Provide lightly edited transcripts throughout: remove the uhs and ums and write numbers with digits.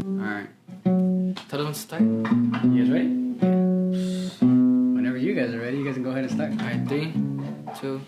Alright. Tell them to start. You guys ready? Yeah. Whenever you guys are ready, you guys can go ahead and start. Alright, 3, 2.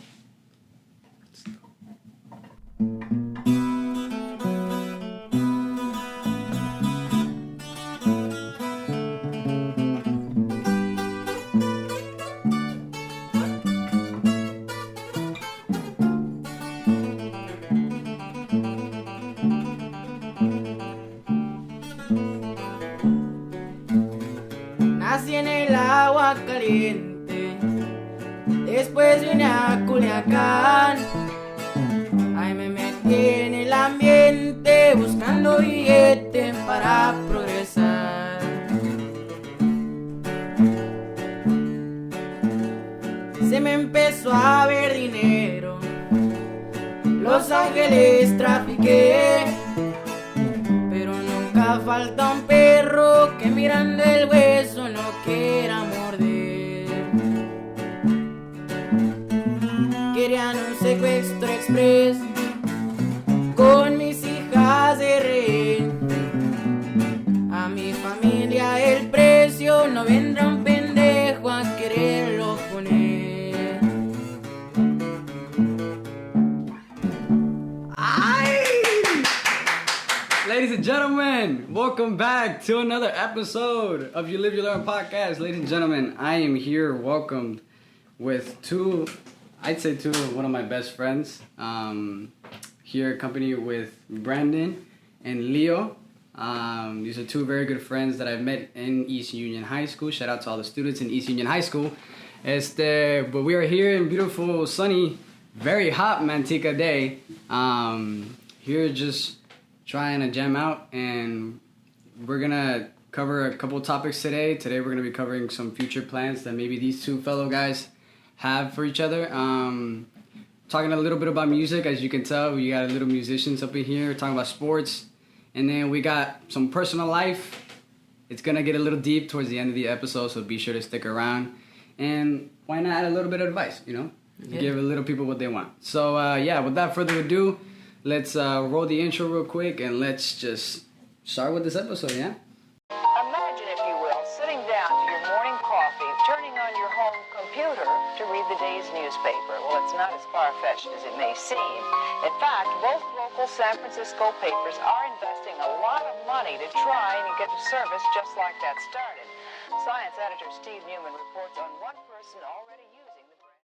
Nací en el agua caliente, después vine a Culiacán. Ahí me metí en el ambiente, buscando billete para progresar. Se me empezó a ver dinero, Los Ángeles trafiqué, pero nunca falta un perro que mirando el hueso no quiera morder. Querían un secuestro express con mis hijas de rehén. A mi familia el precio no vendrá un pendejo a quererlo poner. Ladies and gentlemen, welcome back to another episode of You Live, You Learn podcast. Ladies and gentlemen, I am here welcomed with one of my best friends. Here accompanied with Brandon and Leo. These are two very good friends that I've met in East Union High School. Shout out to all the students in East Union High School. But we are here in beautiful, sunny, very hot Manteca day. Here just trying to jam out, and we're gonna cover a couple topics today. Today we're gonna be covering some future plans that maybe these two fellow guys have for each other. Talking a little bit about music. As you can tell, we got a little musicians up in here talking about sports, and then we got some personal life. It's gonna get a little deep towards the end of the episode, so be sure to stick around. And why not add a little bit of advice, Yeah. Give a little people what they want. So without further ado, let's roll the intro real quick, and let's just start with this episode, yeah? Imagine, if you will, sitting down to your morning coffee, turning on your home computer to read the day's newspaper. Well, it's not as far-fetched as it may seem. In fact, both local San Francisco papers are investing a lot of money to try and get a service just like that started. Science editor Steve Newman reports on one person already using the brand.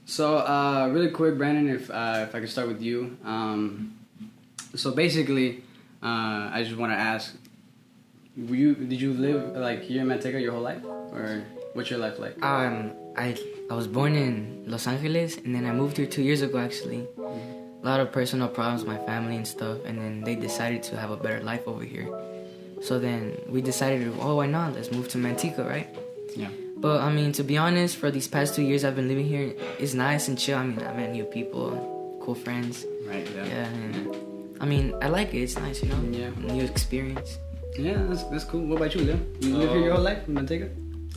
So, really quick, Brandon, if I could start with you. So basically, I just want to ask, did you live like here in Manteca your whole life, or what's your life like? I was born in Los Angeles, and then I moved here 2 years ago, actually. A lot of personal problems with my family and stuff, and then they decided to have a better life over here. So then we decided, why not? Let's move to Manteca, right? Yeah. But, to be honest, for these past 2 years I've been living here, it's nice and chill. I met new people, cool friends. Right. Yeah. Yeah, and, I like it. It's nice, Yeah. New experience. Yeah, that's cool. What about you, Leo? You live here your whole life in Manteca?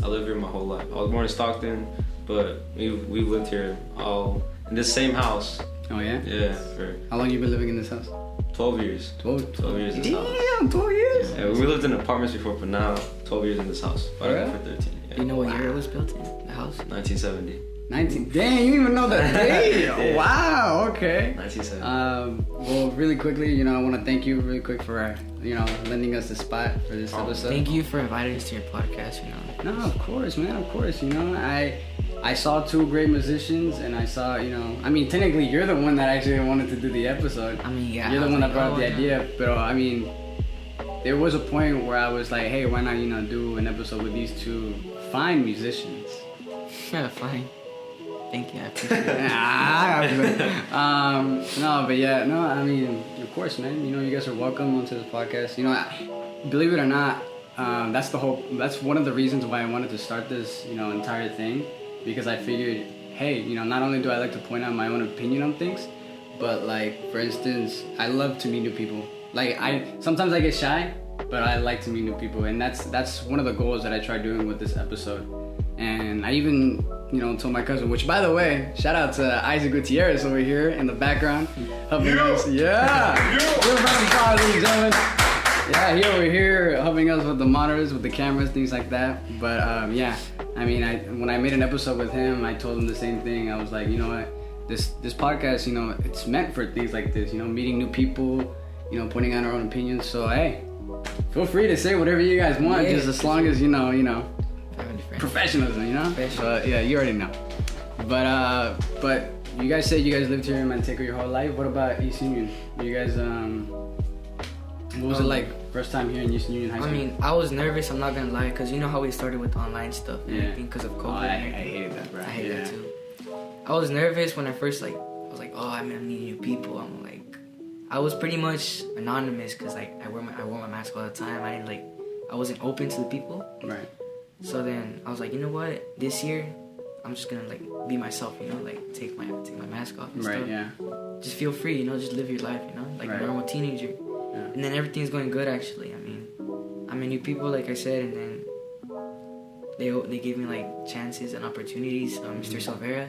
I lived here my whole life. I was born in Stockton, but we've lived here all in this same house. Oh yeah. Yeah, for How long you been living in this house? 12 years. 12 years in this house. Damn, 12 years. Yeah, we lived in apartments before, but now 12 years in this house. But I Alright. for 13. Yeah. Do you know what year it was built in, the house? 1970. 19. Dang, you didn't even know that date. Yeah. Wow. Okay. 1970. Well, really quickly, I want to thank you really quick for, lending us the spot for this episode. Thank you for inviting us to your podcast, No, of course, man, of course. I saw two great musicians, and I saw, technically you're the one that actually wanted to do the episode. Yeah. You're the one that brought up the yeah. idea, but there was a point where I was like, hey, why not, do an episode with these two fine musicians? Yeah, fine. Thank you, I appreciate it. Of course, man. You guys are welcome onto this podcast. Believe it or not, that's one of the reasons why I wanted to start this, entire thing, because I figured hey, you know, not only do I like to point out my own opinion on things, but like, for instance, I love to meet new people. Like, sometimes I get shy, but I like to meet new people, and that's one of the goals that I try doing with this episode. And I even, you know, told my cousin, which, by the way, shout out to Isaac Gutierrez over here in the background, helping us. Yeah, we're about to call, ladies and gentlemen. Yeah, he over here helping us with the monitors, with the cameras, things like that. But yeah, I mean, when I made an episode with him, I told him the same thing. I was like, you know what, this podcast, you know, it's meant for things like this. You know, meeting new people, you know, putting out our own opinions. So hey, feel free to say whatever you guys want, just as long as you know. Professionalism, you know? But yeah, you already know. But you guys said you guys lived here in Manteca your whole life. What about East Union? You guys, what was it like first time here in East Union High School? I mean, I was nervous, I'm not gonna lie, because you know how we started with online stuff and everything because of COVID. Oh, I hated that, bro. I hated that too. I was nervous when I first, like, I was like, oh, I'm gonna meet new people. I'm like, I was pretty much anonymous because, like, I wore my mask all the time. I wasn't open to the people. Right. So then I was like, you know what? This year, I'm just gonna like be myself, you know, like take my mask off and stuff. Yeah. Just feel free, you know, just live your life, you know, like a normal teenager. Yeah. And then everything's going good actually. I mean, I met new people, like I said, and then they gave me like chances and opportunities. Mr. Silvera,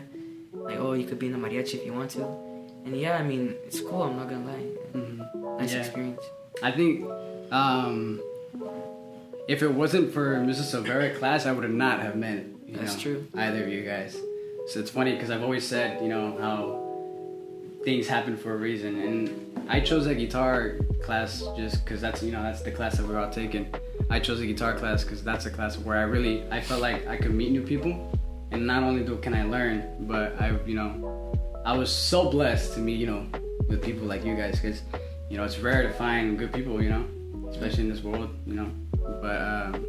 like, oh, you could be in the mariachi if you want to. And yeah, I mean, it's cool. I'm not gonna lie. Nice experience. I think. If it wasn't for Mrs. Silvera class, I would not have met true. Either of you guys. So it's funny because I've always said, you know, how things happen for a reason, and I chose that guitar class just because that's the class that we're all taking. I chose a guitar class because that's a class where I felt like I could meet new people, and not only can I learn, but I was so blessed to meet, you know, with people like you guys, because, you know, it's rare to find good people, you know, especially in this world, you know. But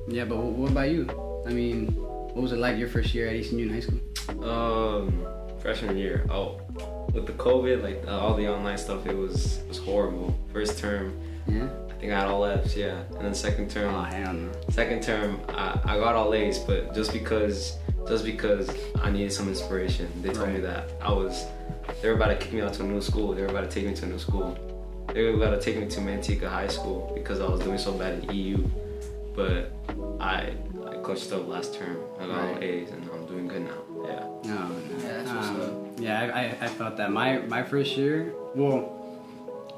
yeah, but what about you? I mean, what was it like your first year at East Union High School? Freshman year. Oh, with the COVID, like all the online stuff, it was horrible. First term, I think I had all F's, and then second term, second term I got all A's, but just because I needed some inspiration. They told me that they were about to kick me out to a new school. They were about to take me to a new school. They were about to take me to Manteca High School because I was doing so bad in EU. But I coached up last term. I got all A's and I'm doing good now. Yeah. That's what's up. Yeah, I felt that. My first year,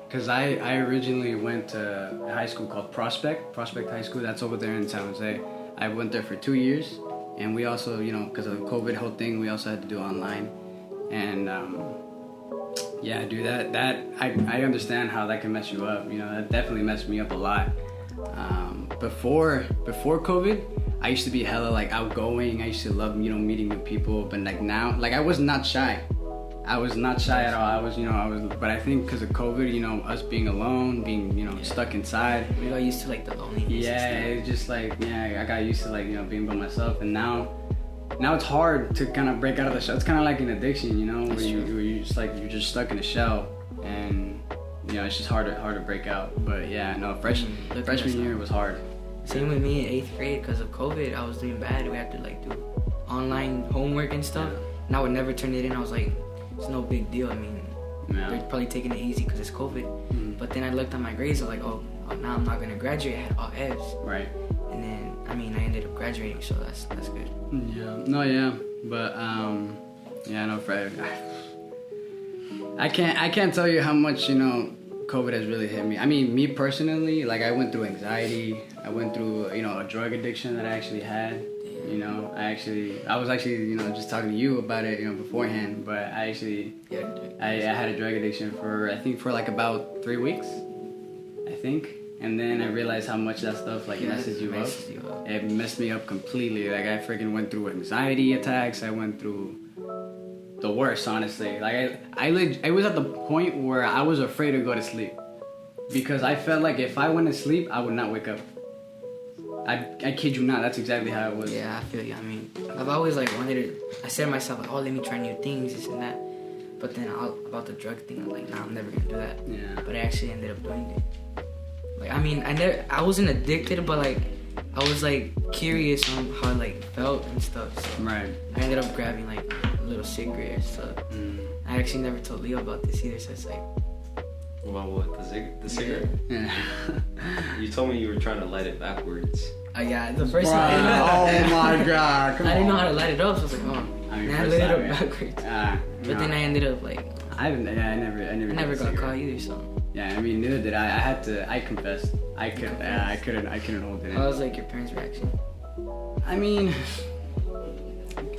because I originally went to a high school called Prospect High School. That's over there in San Jose. I went there for 2 years. And we also, you know, because of the COVID whole thing, we also had to do online. And yeah, dude, that I understand how that can mess you up. You know, that definitely messed me up a lot. Before COVID, I used to be hella like outgoing. I used to love, you know, meeting new people. But like now, like I was not shy. I was not shy at all. But I think because of COVID, you know, us being alone, being, you know, stuck inside. We got used to like the loneliness. Yeah, it's just like, I got used to like, you know, being by myself. And now it's hard to kind of break out of the shell. It's kind of like an addiction, you know, where you just like, you're just stuck in a shell, and you know, it's just hard to break out. But yeah, no, freshman year was hard. Same with me in 8th grade. Because of COVID, I was doing bad. We had to like do online homework and stuff. And I would never turn it in. I was like, it's no big deal. I mean, they're probably taking it easy because it's COVID. But then I looked at my grades. I was like, oh, now I'm not gonna graduate. I had all F's. Right. And then, I mean, I ended up graduating, so that's good. Yeah. No, yeah. But yeah, no, Fred. I can't tell you how much, you know, COVID has really hit me. I mean, me personally, like I went through anxiety. I went through, you know, a drug addiction that I actually had. You know, I was actually, you know, just talking to you about it, you know, beforehand. But I actually, I had a drug addiction for like about 3 weeks, I think. And then I realized how much that stuff like messes you up. It messed me up completely. Like I freaking went through anxiety attacks. I went through the worst, honestly. Like I was at the point where I was afraid to go to sleep because I felt like if I went to sleep, I would not wake up. I kid you not, that's exactly how it was. Yeah, I feel you. I mean, I've always like wanted to, I said to myself, like, oh, let me try new things, this and that. But then about the drug thing, I'm like, nah, I'm never gonna do that. Yeah. But I actually ended up doing it. Like, I mean, I wasn't addicted, but like, I was like curious on how it like felt and stuff. So right. I ended up grabbing like a little secret or stuff. I actually never told Leo about this either, so it's like. About what? The cigarette? Yeah. You told me you were trying to light it backwards. Yeah, the first time. Oh my god! Come I didn't know on. how to light it up, so I was like, oh. I mean, And I first lit it time, up backwards. But then I ended up like. I never I never got caught either, so. Yeah, I mean, neither did I. I confessed. I couldn't hold it in. How was like your parents' reaction? I mean,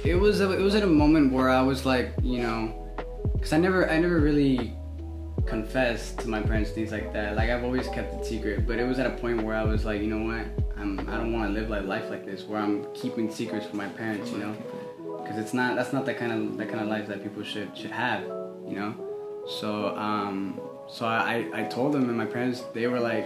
it was at a moment where I was like, you know, because I never really confessed to my parents things like that. Like I've always kept it secret, but it was at a point where I was like, you know what, I don't want to live life like this, where I'm keeping secrets from my parents, you know, because that's not that kind of life that people should have, you know. So I told them, and my parents, they were like,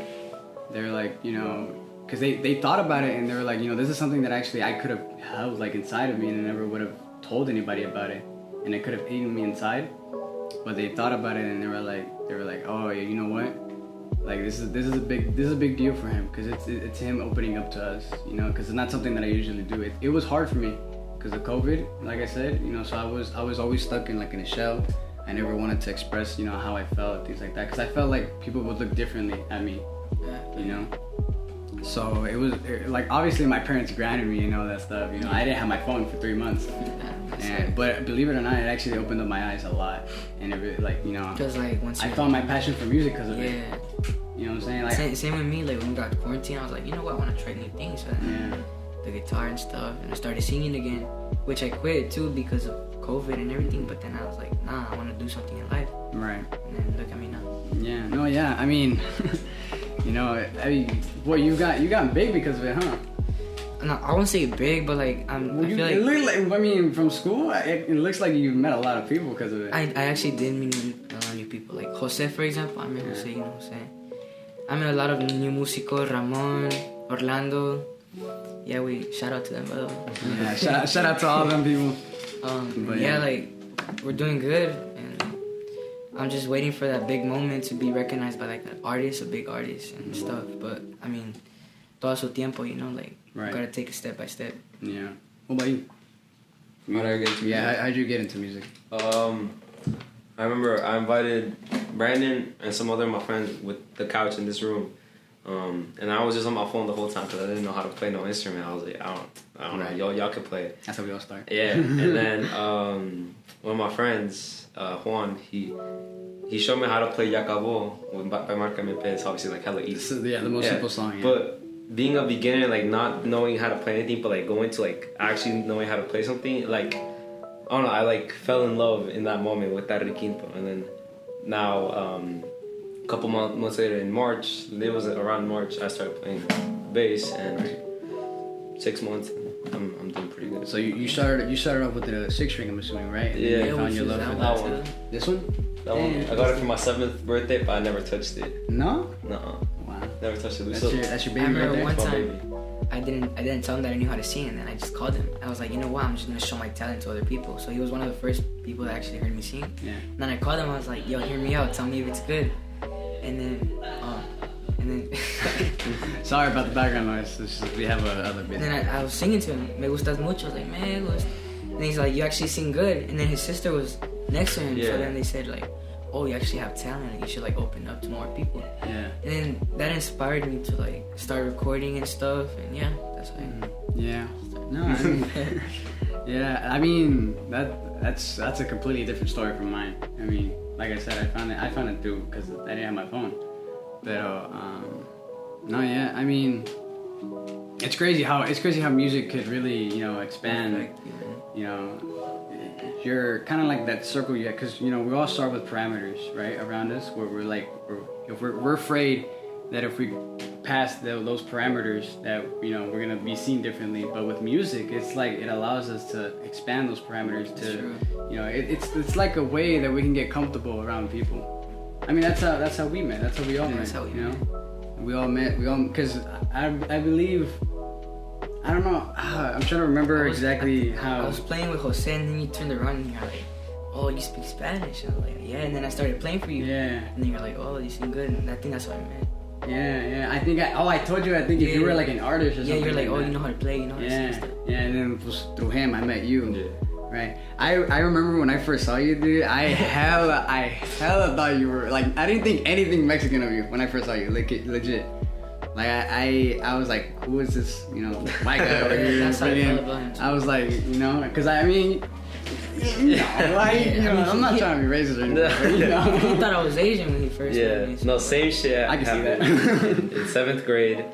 you know, because they thought about it, and they were like, you know, this is something that actually I could have held like inside of me, and I never would have told anybody about it, and it could have eaten me inside. But they thought about it, and they were like, oh yeah, you know what? Like this is a big deal for him, because it's him opening up to us, you know, because it's not something that I usually do. It was hard for me because of COVID, like I said, you know, so I was always stuck in a shell. I never wanted to express, you know, how I felt, things like that, because I felt like people would look differently at me, you know. So it was like, obviously my parents granted me, you know, that stuff. You know, I didn't have my phone for 3 months, but believe it or not, it actually opened up my eyes a lot, and it really, like, you know, because like once I found my passion for music because of it. Yeah. You know what I'm saying? Like Same with me. Like when we got quarantine, I was like, you know what, I want to try new things. So the guitar and stuff, and I started singing again, which I quit too because of COVID and everything. But then I was like, nah, I want to do something in life. Right. And then look at me now. Yeah. No. Yeah. I mean, you know, well, you got big because of it, huh? No, I won't say big, but like I feel like. It looked like, I mean, from school, it looks like you met a lot of people because of it. I actually did meet a lot of new people. Like Jose, for example. I met Jose, you know Jose. I met a lot of new músicos, Ramon, Orlando. Yeah, we shout out to them, by the way. Yeah, shout out to all them people. But yeah, like we're doing good, and I'm just waiting for that big moment to be recognized by like an artist, a big artist and stuff. But I mean, todo su tiempo, you know, like right. gotta take it step by step. Yeah. What about you? How did I get into music? How'd you get into music? I remember I invited Brandon and some other of my friends with the couch in this room. And I was just on my phone the whole time because I didn't know how to play no instrument. I was like, I don't know, y'all can play it. That's how we all start. Yeah, and then one of my friends, Juan, he showed me how to play Ya Acabó by Marca MP. It's obviously like hella easy. The most simple song. Yeah. But being a beginner, like not knowing how to play anything, but like going to like actually knowing how to play something, like I don't know, I like fell in love in that moment with that requinto, and then now. A couple months later in March, it was around March, I started playing bass, and 6 months, I'm doing pretty good. So you started off with the 6-string, I'm assuming, right? And Yeah. you found your love for that one. This one? That one. I got it for my 7th birthday, but I never touched it. No? Nuh-uh. Wow. Never touched it. That's your I baby right remember there? one My time baby. I didn't tell him that I knew how to sing, and then I just called him. I was like, you know what, I'm just gonna show my talent to other people. So he was one of the first people that actually heard me sing. Yeah. And then I called him. I was like, yo, hear me out. Tell me if it's good. And then Sorry about the background noise. It's just, we have other bit. And then I was singing to him, me gustas mucho. I was like, me gustas. And he's like, you actually sing good. And then his sister was next to him. Yeah. So then they said like, oh, you actually have talent. And you should like open up to more people. Yeah. And then that inspired me to like start recording and stuff. And yeah, that's why. Yeah. No, I mean, yeah, I mean that's a completely different story from mine. I mean, like I said, I found it through because I didn't have my phone. But no, yeah, I mean, it's crazy how music could really, you know, expand. You know, you're kind of like that circle, yeah, because you know we all start with parameters, right, around us, where we're afraid that if we pass those parameters, that you know we're gonna be seen differently. But with music, it's like it allows us to expand those parameters to, you know, it's like a way that we can get comfortable around people. I mean, that's how we met. That's how we all met. You know, we all met because I believe. I don't know. I'm trying to remember exactly how. I was playing with Jose, and then you turned around and you're like, "Oh, you speak Spanish?" And I was like, "Yeah." And then I started playing for you. Yeah. And then you're like, "Oh, you sing good." And I think that's what I meant. Yeah. I think I told you. I think if you were like an artist or something. Yeah, you're like, that. You know how to play. You know how to sing stuff. Yeah. And then through him, I met you. Yeah. right? I remember when I first saw you, dude. I hella thought you were like, I didn't think anything Mexican of you when I first saw you, like legit. Like I was like, who is this, white guy over here? That's how I felt about him, too. I was like, because I mean, I'm not trying to be racist or anything. But, He thought I was Asian when he first met me. No, same shit. I can see that. In 7th grade,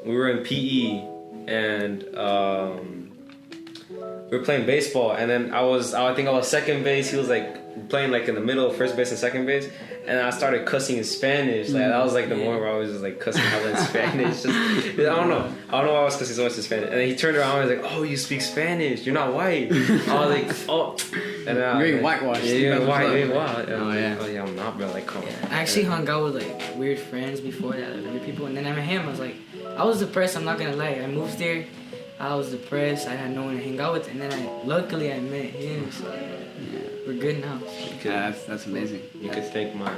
we were in PE, and we were playing baseball, and then I think I was second base. He was like playing like in the middle of first base and second base, and I started cussing in Spanish. Like that was like the moment where I was just like cussing hella in Spanish. Just, I don't know why I was cussing so much in Spanish. And then he turned around and was like, "Oh, you speak Spanish? You're not white." I was like, "Oh," and then you're whitewashed. Yeah, you're white. Wow. Oh yeah. Oh yeah, I'm not, bro. Like, come on. I actually hung out with like weird friends before that, like weird people, and then I met him. I was like, I was depressed. I'm not gonna lie. I moved there. I was depressed. I had no one to hang out with, and then luckily I met him. So we're good now. Yeah, that's amazing. You could thank my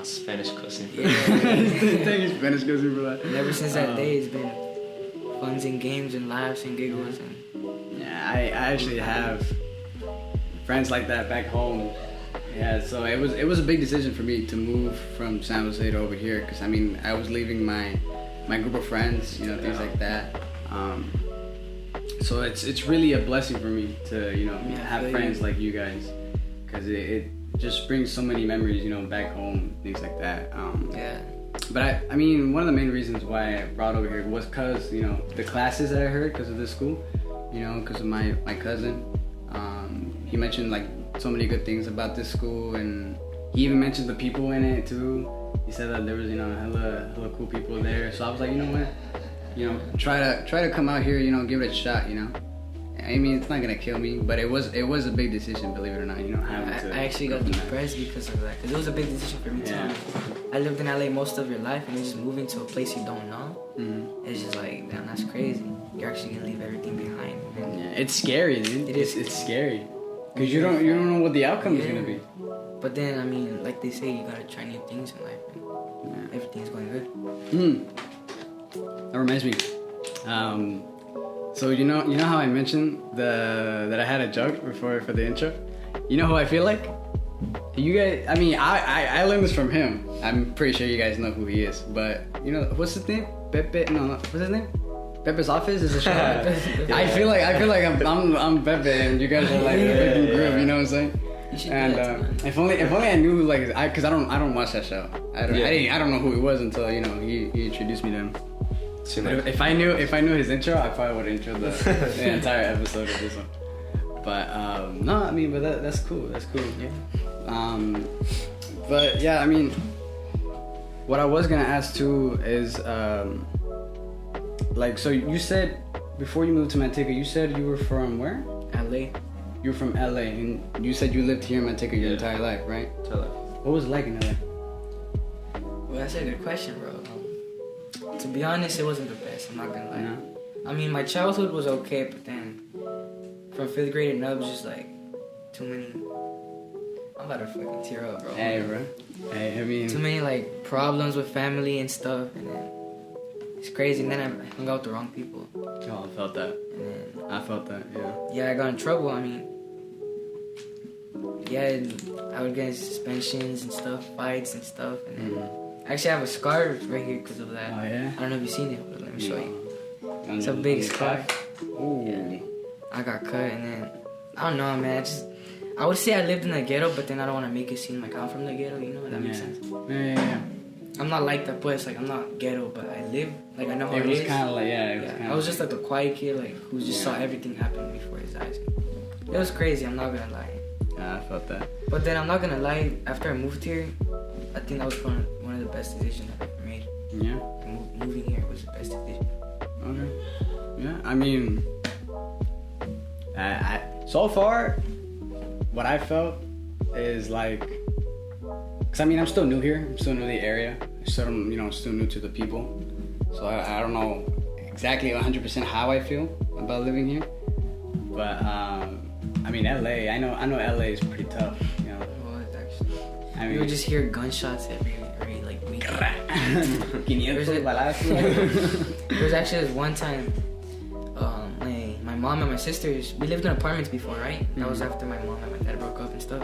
Spanish cussing. Yeah. Thank you, Spanish cousin, for that. And ever since that day, it's been funs and games and laughs and giggles and. Yeah, I actually have friends like that back home. Yeah, so it was a big decision for me to move from San Jose to over here, because I mean I was leaving my group of friends, things like that. So it's really a blessing for me to have friends like you guys, because it just brings so many memories, back home, things like that. Yeah. But I mean, one of the main reasons why I brought over here was because the classes that I heard because of this school, because of my cousin. He mentioned like so many good things about this school, and he even mentioned the people in it too. He said that there was hella cool people there. So I was like, you know what, try to come out here, give it a shot. I mean, it's not gonna kill me, but it was a big decision, believe it or not. I actually got depressed because of that, because it was a big decision for me too. Yeah. I lived in LA most of your life, and then just moving to a place you don't know, it's just like, damn, that's crazy. You're actually gonna leave everything behind. And Yeah, it's scary, dude. It is. It's scary because you don't know what the outcome is gonna be. But then, I mean, like they say, you gotta try new things in life, and everything's going good. That reminds me. So you know how I mentioned that I had a joke before for the intro. You know who I feel like? You guys. I mean, I learned this from him. I'm pretty sure you guys know who he is. But what's his name? Pepe. No. What's his name? Pepe's Office is a show. I feel like I'm Pepe, and you guys are like the freaking group. You know what I'm saying? You should And do that too, if only I knew because I don't watch that show. I don't know who he was until he introduced me to him. But if I knew his intro, I probably would intro the entire episode of this one. But no, I mean, but that's cool. That's cool. Yeah. But yeah, I mean, what I was gonna ask too is so you said before you moved to Manteca, you said you were from where? LA. You were from LA, and you said you lived here in Manteca your entire life, right? What was it like in LA? Well, that's a good question, bro. To be honest, it wasn't the best. I'm not gonna lie. No? I mean, my childhood was okay, but then from 5th grade and up, was just like too many. I'm about to fucking tear up, bro. Hey, bro. Hey, I mean, Too many like problems with family and stuff, and then it's crazy. And then I hung out with the wrong people. oh, I felt that. And then I felt that. Yeah. yeah, I got in trouble. I mean, yeah, I would get in suspensions and stuff, fights and stuff, and then I actually have a scar right here because of that. Oh yeah. I don't know if you've seen it, but let me show you. It's a On big the scar. calf? Ooh. Yeah. I got cut, and then I don't know, man. I would say I lived in the ghetto, but then I don't want to make it seem like I'm from the ghetto. You know, if that makes sense. Yeah. I'm not like that, but it's like I'm not ghetto, but I live like I know how It it was is. kind of like I was just like a quiet kid, like who just saw everything happen before his eyes. It was crazy. I'm not gonna lie. Yeah, I felt that. But then I'm not gonna lie. After I moved here, I think that was one of the best decisions I've ever made. Yeah. Moving here was the best decision. Okay. Yeah. I mean, I so far, what I felt is like, cause I mean I'm still new here. I'm still new to the area. I'm still new to the people. So I don't know exactly 100% how I feel about living here. But I mean LA. I know LA is pretty tough. Well, it's actually. I You mean, would just hear gunshots every like week. 500 balazos. There was actually this one time, my mom and my sisters, we lived in apartments before, right? That was after my mom and my dad broke up and stuff.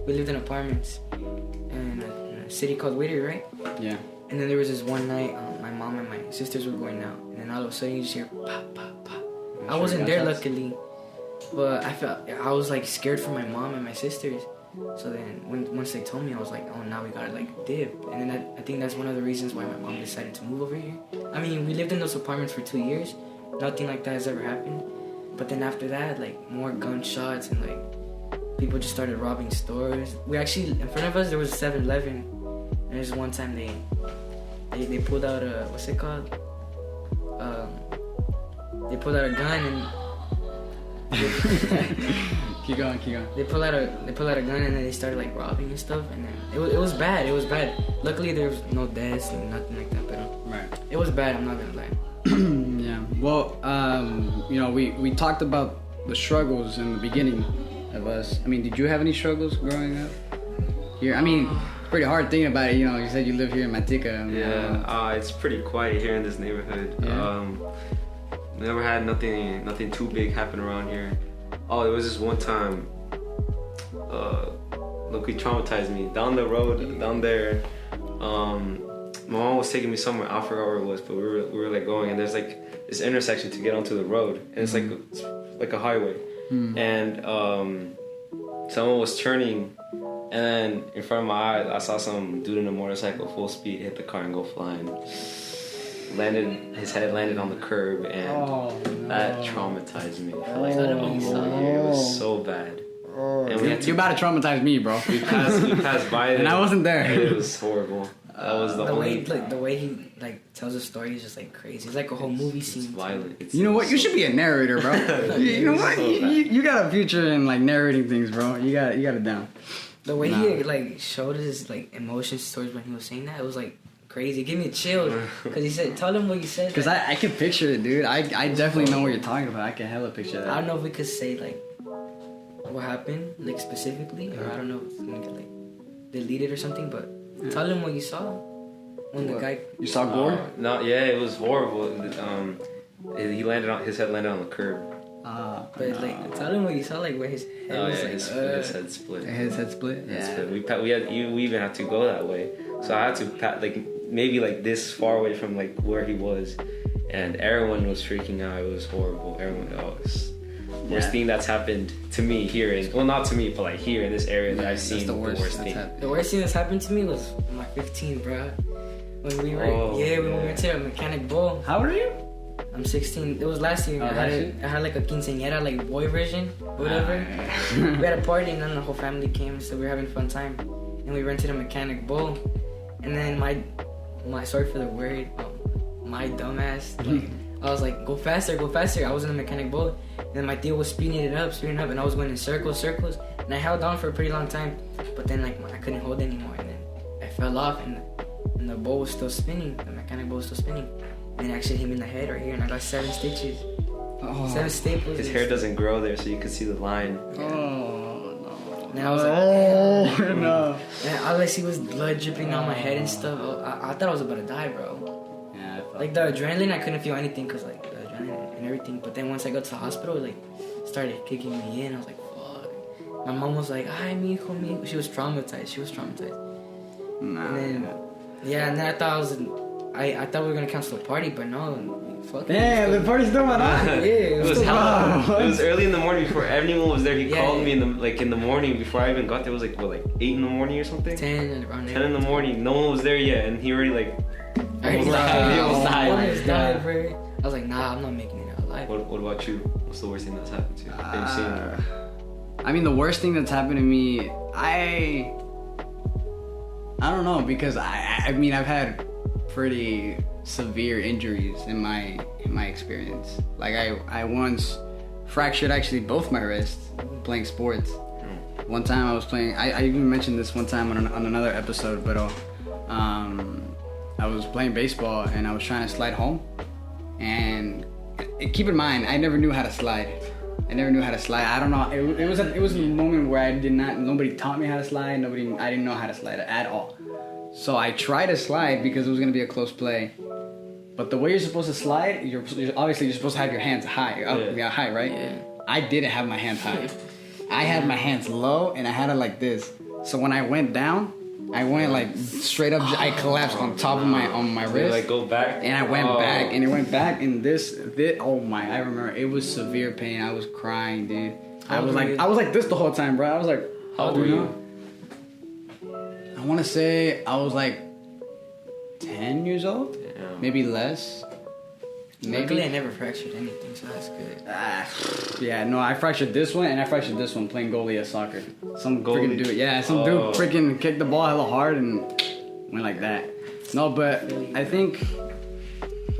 We lived in apartments in a city called Whittier, right? Yeah. And then there was this one night, my mom and my sisters were going out, and then all of a sudden you just hear pop, pop, pop. I wasn't there luckily, but I was like scared for my mom and my sisters. So then once they told me, I was like, oh, now we gotta like dip. And then I think that's one of the reasons why my mom decided to move over here. I mean, we lived in those apartments for 2 years. Nothing like that has ever happened. But then after that, like more gunshots and like people just started robbing stores. We actually, in front of us, there was a 7-Eleven. And there's one time they pulled out a, what's it called? They pulled out a gun and keep going. they pulled out a gun and then they started like robbing and stuff, and then it was bad. Luckily there was no deaths and nothing like that, but Right. it was bad. I'm not gonna lie. Yeah. Well, you know, we talked about the struggles in the beginning of us. I mean, did you have any struggles growing up here? I mean, it's pretty hard thinking about it. You know, you said you live here in Matica. Yeah, it's pretty quiet here in this neighborhood. Yeah. Never had nothing too big happen around here. Oh, there was this one time. Look, it traumatized me. Down the road, down there. My mom was taking me somewhere. I forgot where it was, but we were like going, and there's like this intersection to get onto the road, and it's like a highway, and someone was turning, and then in front of my eyes, I saw some dude in a motorcycle full speed hit the car and go flying. His head landed on the curb, and that traumatized me for like a whole year. It was so bad. And we had to, You're about to traumatize me, bro. we passed by it, And I wasn't there. It was horrible. That was the only. The way he like tells the story is just like crazy. It's like a whole movie scene. It's violent. You know what? You should be a narrator, bro. You know what? So You got a future in like narrating things, bro. You got it down. The way he like showed his like emotions towards when he was saying that, it was like crazy. It gave me chills because he said, "Tell him what you said." Because I can picture it, dude. I definitely know what you're talking about. I can hella picture that. I don't know if we could say like what happened like specifically, or I don't know if it's gonna get like deleted or something. But tell him what you saw when the guy. You saw gore? No, yeah, it was horrible. His head landed on the curb. But like, tell him what you saw, like where his head Oh was yeah, like. his head split. His head split. His Yeah. split. We even had to go that way, so I had to like maybe like this far away from like where he was, and everyone was freaking out. It was horrible. Everyone, worst thing that's happened to me here in, well, not to me, but like here in this area that I've seen. That's the worst thing. The worst thing that's happened to me was when I was 15, bro. When we were, when we went to a mechanic bull. How old are you? I'm 16. It was last year. Oh, I had like a quinceañera, like boy version, whatever. We had a party and then the whole family came, so we were having a fun time. And we rented a mechanic bull. And then my sorry for the word, my dumbass, like, I was like, go faster. I was in a mechanic bull. And then my tío was speeding it up, and I was going in circles. And I held on for a pretty long time. But then like I couldn't hold anymore, and then I fell off, and the bowl was still spinning. The mechanic bowl was still spinning. And it actually hit me in the head right here, and I got 7 stitches. 7 staples. His hair doesn't grow there, so you can see the line. Oh no. And I was like, no. and all I see was blood dripping on my head and stuff. I thought I was about to die, bro. Yeah. Like the adrenaline, I couldn't feel anything because like the adrenaline and everything. But then once I got to the hospital, like started kicking me in. I was like, fuck. My mom was like, "Ay, mijo." She was traumatized. Nah. And then and then I thought we were gonna cancel the party, but no. Fuck. Damn, the party's still went on. It was still hella. on. It was early in the morning before anyone was there. He Yeah, called yeah. me in the morning before I even got there. It was like 8 in the morning or something. 10 and around 10 in the morning. No one was there yet, and he already like. I almost died. He almost died. almost died, bro. I was like, nah, I'm not making it out alive. What about you? What's the worst thing that's happened to you? That you've seen? I mean, the worst thing that's happened to me, I don't know, because I mean, I've had pretty severe injuries in my experience. Like I once fractured actually both my wrists playing sports. One time I was playing, I even mentioned this one time on another episode, but I was playing baseball and I was trying to slide home, and keep in mind, I never knew how to slide. I don't know. It was a moment where nobody taught me how to slide. I didn't know how to slide at all. So I tried to slide because it was gonna be a close play, But the way you're supposed to slide, you're obviously you're supposed to have your hands high, high, right? Yeah. I didn't have my hands high. I had my hands low, and I had it like this. So when I went down, I went like straight up. I collapsed on top of my wrist. Like go back. And I went back, and it went back, and this, oh my! I remember it was severe pain. I was crying, dude. I was like this the whole time, bro. I was like, how old were you? I want to say I was like 10 years old, maybe less. Luckily, I never fractured anything, so that's good. Yeah, no, I fractured this one, and I fractured this one playing goalie at soccer. Some Goalie? freaking dude, yeah, some dude freaking kicked the ball hella hard and went like that. No, but I think,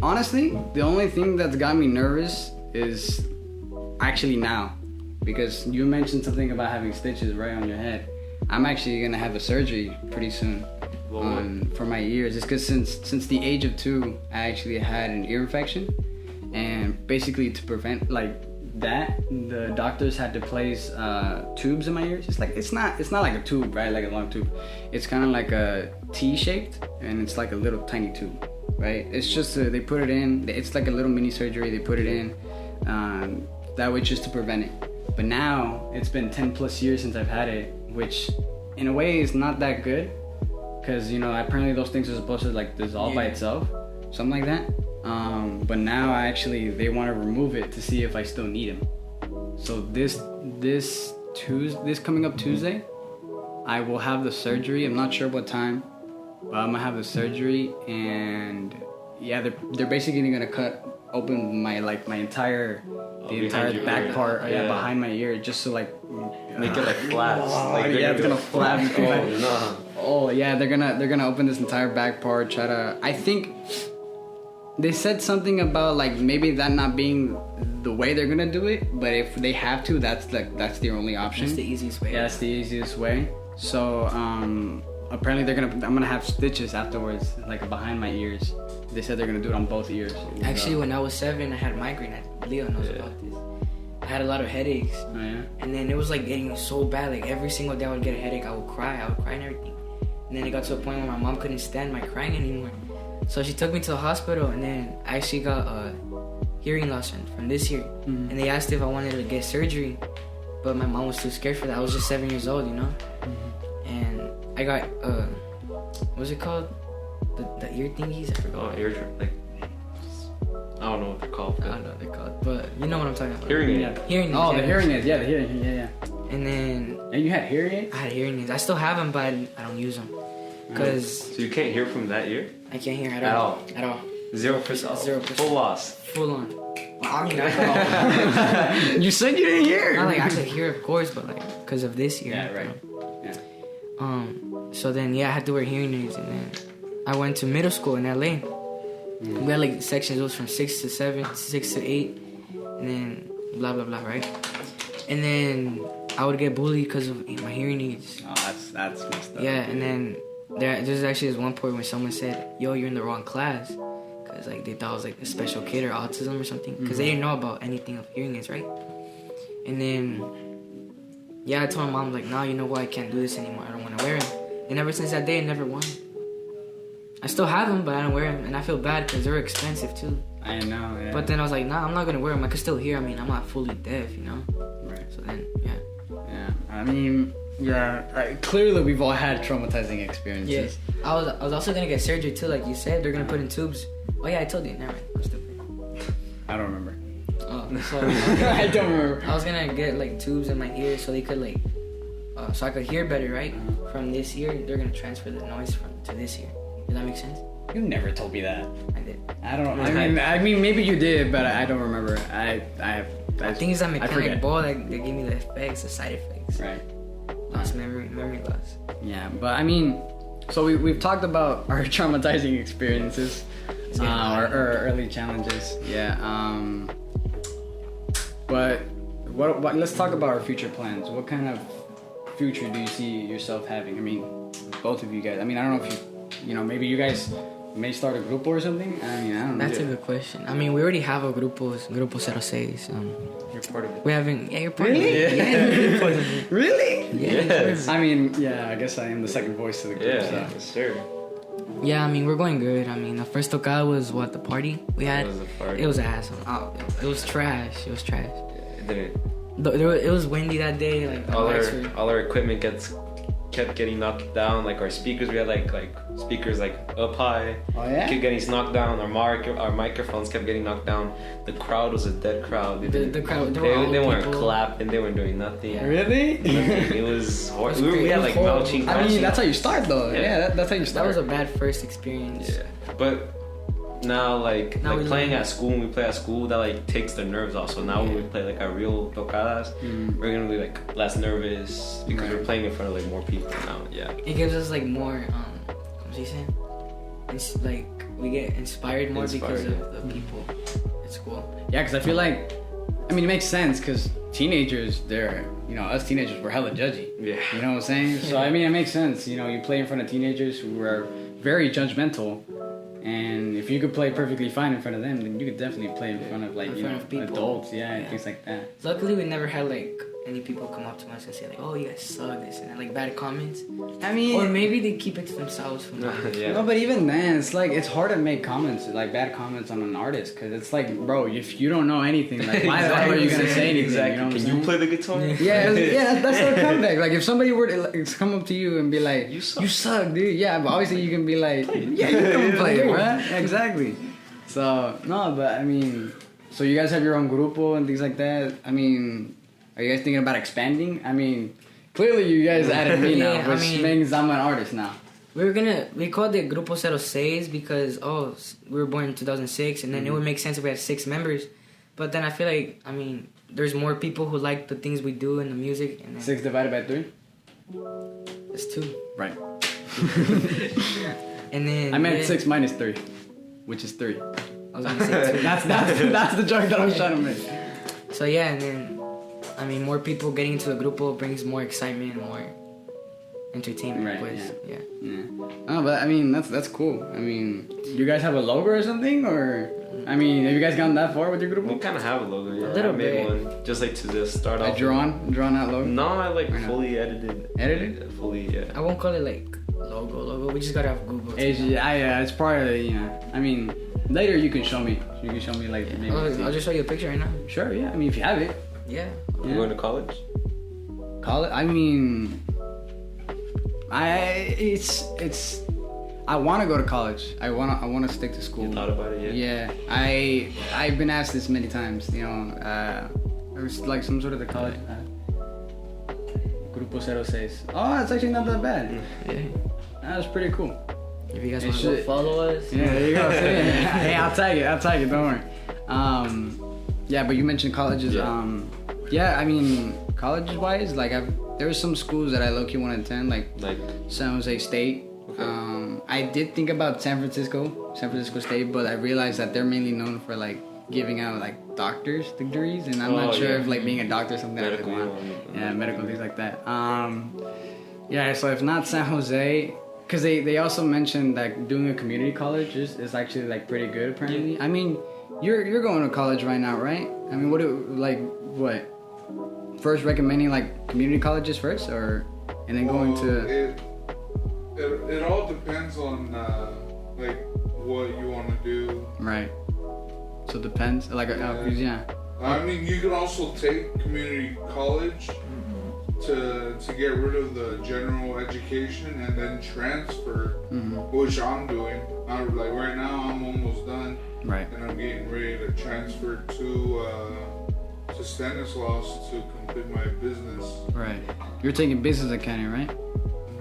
honestly, the only thing that's got me nervous is actually now. Because you mentioned something about having stitches right on your head. I'm actually gonna have a surgery pretty soon for my ears. It's because since the age of 2, I actually had an ear infection, and basically to prevent like that, the doctors had to place tubes in my ears. It's not like a tube, right? Like a long tube. It's kind of like a T-shaped, and it's like a little tiny tube, right? It's just they put it in. It's like a little mini surgery. They put it in that way just to prevent it. But now it's been 10 plus years since I've had it, which in a way is not that good, because apparently those things are supposed to like dissolve by itself, something like that. But now they want to remove it to see if I still need them. So this coming up Tuesday, I will have the surgery. I'm not sure what time, but I'm gonna have the surgery, and yeah, they're basically gonna cut open my entire back part, behind my ear, just to like make it like flat. It's gonna flap. Oh yeah, they're gonna open this entire back part. I think they said something about like maybe that not being the way they're gonna do it, but if they have to, that's the only option. That's the easiest way. Yeah, that's the easiest way. So apparently I'm gonna have stitches afterwards, like behind my ears. They said they're gonna do it on both ears. Actually, when I was 7, I had migraine. Leo knows about this. I had a lot of headaches. Oh, yeah? And then it was like getting so bad. Like every single day I would get a headache. I would cry and everything. And then it got to a point where my mom couldn't stand my crying anymore. So she took me to the hospital, and then I actually got hearing loss from this year. Mm-hmm. And they asked if I wanted to get surgery, but my mom was too scared for that. I was just 7 years old, Mm-hmm. And I got what's it called? The ear thingies? I forgot. Oh, ear like. I don't know what they're called. I don't know what they're called, but you know what I'm talking about. Hearing aid. Yeah. Hearing aids. Oh, the hearing aids. Yeah, the hearing. Yeah. And then. And you had hearing aids? I had hearing aids. I still have them, but I don't use them. Cause so you can't hear from that ear? I can't hear at all. 0%. 0%. Full loss. Full on. Well, I mean, you said you didn't hear. Not like I could hear, of course, but like because of this ear. Yeah, right. Yeah. So then, I had to wear hearing aids, and then I went to middle school in LA. We had like sections. It was from 6 to 7, 6 to 8, and then blah blah blah, right? And then I would get bullied because of my hearing aids. Oh, that's messed up. Yeah, and then there's actually this one point when someone said, "Yo, you're in the wrong class," because like they thought I was like a special kid or autism or something, because they didn't know about anything of hearing aids, right? And then I told my mom like, "No, you know what? I can't do this anymore. I don't want to wear them." And ever since that day, I never won. I still have them, but I don't wear them, and I feel bad because they're expensive too. I know, yeah. But then I was like, nah, I'm not gonna wear them. I can still hear. I mean, I'm not fully deaf, Right. So then, Yeah. I mean, clearly we've all had traumatizing experiences. Yeah. I was also gonna get surgery too, like you said. They're gonna put in tubes. Oh yeah, I told you. Never mind. I'm stupid. I don't remember. Oh, so I don't remember. I was gonna get like tubes in my ear so they could like, so I could hear better, right? From this ear, they're gonna transfer the noise to this ear. Does that make sense? You never told me that. I did. I don't. I mean, maybe you did, but I don't remember. I think it's that mechanic ball that gave me the effects, the side effects. Right. Lost memory loss. Yeah, but I mean, so we've talked about our traumatizing experiences, our early challenges. Yeah. But what? Let's talk about our future plans. What kind of future do you see yourself having? I mean, both of you guys. I mean, I don't know if maybe you guys may start a grupo or something. I mean, I don't know. That's a good question. I mean, we already have a grupo 06. You're part of it. We haven't. Yeah, you're part of Really? it. Yeah. Really? Yeah. Yes. I mean, I guess I am the second voice to the group. Yeah, So. sure. Yeah, I mean, we're going good. I mean, the first tocada was what, the party we had? It was a party. It was ass. It was trash. It was trash. It didn't. It was windy that day. Like All our equipment kept getting knocked down. Like our speakers, we had like speakers like up high. Oh yeah. Kept getting knocked down. Our microphones kept getting knocked down. The crowd was a dead crowd. The crowd. They weren't clapping. They weren't doing nothing. Really? It was horrible. We had like horrible. mouching. I mean, that's how you start though. Yeah, that's how you That start. was a bad first experience. Yeah, but now Now we playing learn. at school, when we play at school, that like takes the nerves off. So now when we play like our real tocadas, we're gonna be like less nervous because we're playing in front of like more people now. Yeah. It gives us like more, ¿cómo se dice? It's like we get inspired more because of the people at school. Yeah, because I feel like, I mean, it makes sense because teenagers, us teenagers, we're hella judgy. Yeah. You know what I'm saying? So, I mean, it makes sense. You know, you play in front of teenagers who are very judgmental. And if you could play perfectly fine in front of them, then you could definitely play in front of, like, In you front know, of people. adults. Yeah, and things like that. Luckily, we never had like any people come up to us and say like, "Oh, you guys suck," this and that, like bad comments. I mean, Or maybe they keep it to themselves. From Yeah. no, but even then, it's like it's hard to make comments, like bad comments on an artist, because it's like, bro, if you don't know anything, like, why the hell are you gonna say anything? Exactly. You know what I'm Can saying? you play the guitar? Yeah, that's the comeback. Like if somebody were to like, come up to you and be like, You suck. "You suck, dude." Yeah, but obviously you can be like, "Yeah, you can play it, right?" Exactly. So no, but I mean, so you guys have your own grupo and things like that. I mean, are you guys thinking about expanding? I mean, clearly you guys added me now, Yeah, I which mean- means I'm an artist now. We called it Grupo 06 because we were born in 2006, and then it would make sense if we had 6 members. But then I feel like, I mean, there's more people who like the things we do in the music, and then 6 divided by 3. it's 2. Right. And then I meant yeah, 6 minus 3, which is 3. I was gonna say 2. That's the joke that I was trying to make. So yeah, and then I mean, more people getting into the grupo brings more excitement, more entertainment. Right, Pues, yeah. Yeah. Oh, but I mean that's cool. I mean, you guys have a logo or something, or I mean, have you guys gotten that far with your We group? kind of have a logo. Yeah. little I made bit. one just like to just start off. Drawn out logo. No, I like Or no? fully edited. Edited? Fully, yeah. I won't call it like logo. We just got it off Google. It's part of the, I mean, later you can show me. You can show me like maybe. I'll just show you a picture right now. Sure, yeah. I mean, if you have it. Yeah. You Yeah. going to college? Call it. I mean, I want to go to college. I want to stick to school. You thought about it yet? Yeah, I've been asked this many times. You know, it was like some sort of the college. Grupo 06. Oh, it's actually not that bad. Yeah. That's pretty cool. If you guys It want to go should- follow us. Yeah, there you go. See? Hey, I'll tag it. Don't worry. Yeah, but you mentioned colleges. Yeah. Yeah, I mean, college wise, like there were some schools that I low-key want to attend, like Like, San Jose State. Okay. I did think about San Francisco State, but I realized that they're mainly known for like giving out like doctor's degrees, and I'm Oh, not sure yeah. if like being a doctor is something Medical, I really want. yeah. Yeah, medical things like that. Yeah, so if not San Jose, because they also mentioned that doing a community college is actually like pretty good apparently. I mean, you're going to college right now, right? I mean, what? First recommending like community colleges first, or and then going to. It all depends on like what you want to do. Right. So it depends. Like, yeah. I mean, you can also take community college to get rid of the general education and then transfer, which I'm doing. Like right now, I'm almost done, Right. and I'm getting ready to transfer to Stanislaus to complete my business. Right. You're taking business accounting, right?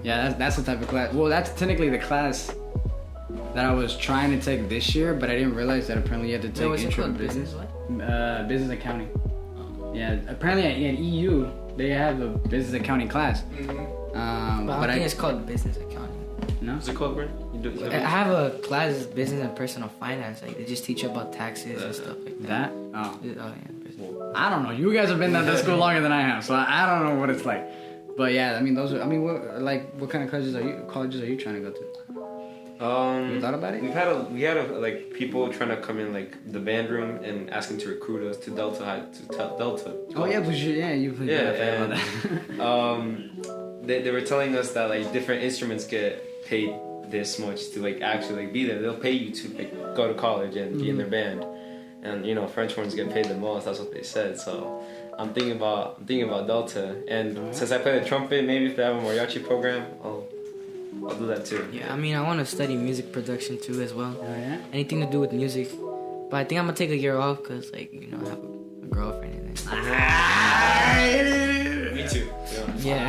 Yeah, that's the type of class. Well, that's technically the class that I was trying to take this year, but I didn't realize that apparently you had to take What's it intro to called? business. What? Business accounting. Yeah, apparently at EU they have a business accounting class. But I think it's called business accounting. No. what's it called, Brent? You do I have a class, business and personal finance. Like they just teach you about taxes and stuff like that. That? Oh. Oh yeah. business. I don't know. You guys have been at that school longer than I have, so I don't know what it's like. But yeah, I mean those are. I mean, what kind of colleges are you trying to go to? You thought about it? We had like people trying to come in like the band room and asking to recruit us to Delta Delta. Oh yeah, but you've been a fan about that. They were telling us that like different instruments get paid this much to like actually like be there. They'll pay you to like go to college and be in their band, and you know French horns get paid the most. That's what they said. So I'm thinking about Delta, and since I play the trumpet, maybe if they have a mariachi program, I'll do that too. Yeah, I mean, I want to study music production too as well. Oh yeah. Anything to do with music. But I think I'm gonna take a year off because, like, you know, I have a girlfriend and then. Me too. Yeah.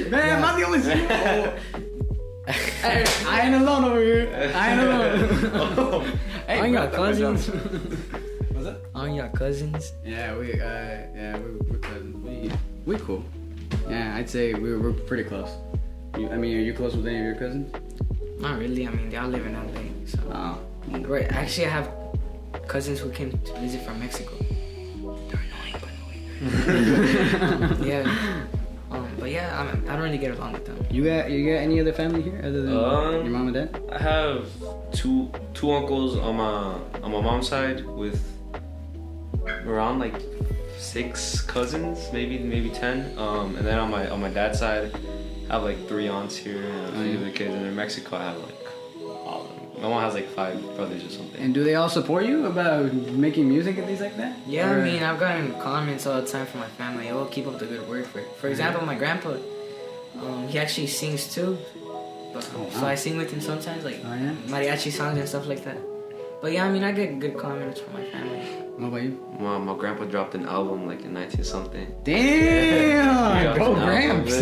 Man, am I the only single? Hey, I ain't alone over here. I ain't alone. Hey, Aren't y'all cousins? What's that? Aren't y'all cousins? Yeah, we're cousins. We cool. Yeah, I'd say we're pretty close. I mean, are you close with any of your cousins? Not really. I mean, they all live in LA. So. Oh. Right. Actually, I have cousins who came to visit from Mexico. They're annoying, by the way. Yeah. But yeah, I don't really get along with them. You got any other family here other than your mom and dad? I have two uncles on my mom's side with around like 6 cousins, maybe 10. And then on my dad's side, I have like 3 aunts here and a few of the kids. And in Mexico, I have like all of them. My mom has like 5 brothers or something. And do they all support you about making music and things like that? Yeah, Or- I mean, I've gotten comments all the time from my family. Oh, keep up the good work. For example, my grandpa, he actually sings too. So I sing with him sometimes, like mariachi songs and stuff like that. But yeah, I mean, I get good comments from my family. What about you? My grandpa dropped an album like in 19-something. Damn! Go Gramps!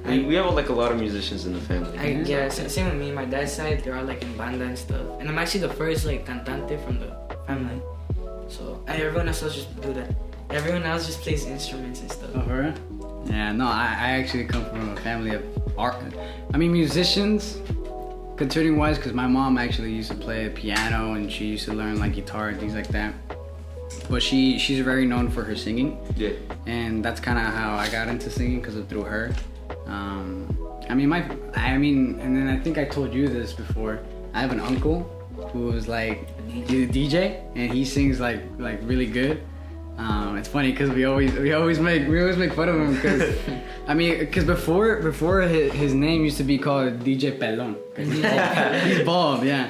And we have like a lot of musicians in the family. Same with me. My dad's side, they're all like in banda and stuff. And I'm actually the first like cantante from the family. So, and everyone else just do that. Everyone else just plays instruments and stuff. Oh, for real? Yeah, no, I actually come from a family of art. I mean, musicians, concerning wise, because my mom actually used to play piano and she used to learn like guitar and things like that. But she's very known for her singing. Yeah. And that's kind of how I got into singing, because of through her. And then I think I told you this before. I have an uncle who was like he's a DJ and he sings like really good. It's funny because we always make fun of him because because before his name used to be called DJ Pelon. He's bald, yeah.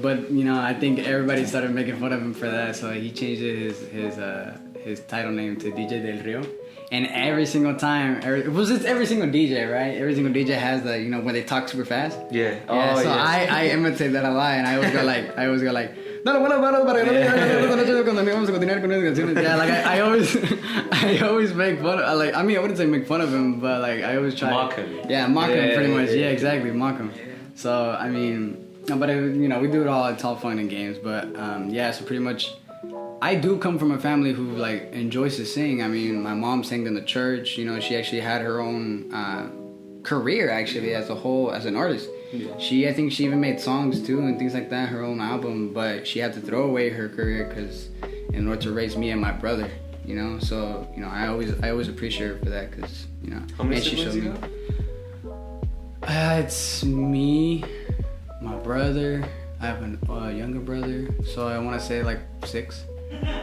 But you know, I think everybody started making fun of him for that, so he changed his title name to DJ Del Rio. And every single time, it's every single DJ, right? Every single DJ has the, you know, when they talk super fast. Yeah. Yeah. So yes. I imitate that a lot, and I always go like, yeah, like I always make fun of, I wouldn't say make fun of him, but like I always try. Mock him. Yeah, mock him pretty much. Yeah, exactly, mock him. So I mean, but you know, we do it all. It's all fun and games, but so pretty much. I do come from a family who like enjoys to sing. I mean, my mom sang in the church. You know, she actually had her own career actually as an artist. Yeah. I think she even made songs too and things like that. Her own album, but she had to throw away her career because in order to raise me and my brother. You know, so you know, I always appreciate her for that because you know. How many siblings you have? It's me, my brother. I have a younger brother, so I want to say like 6.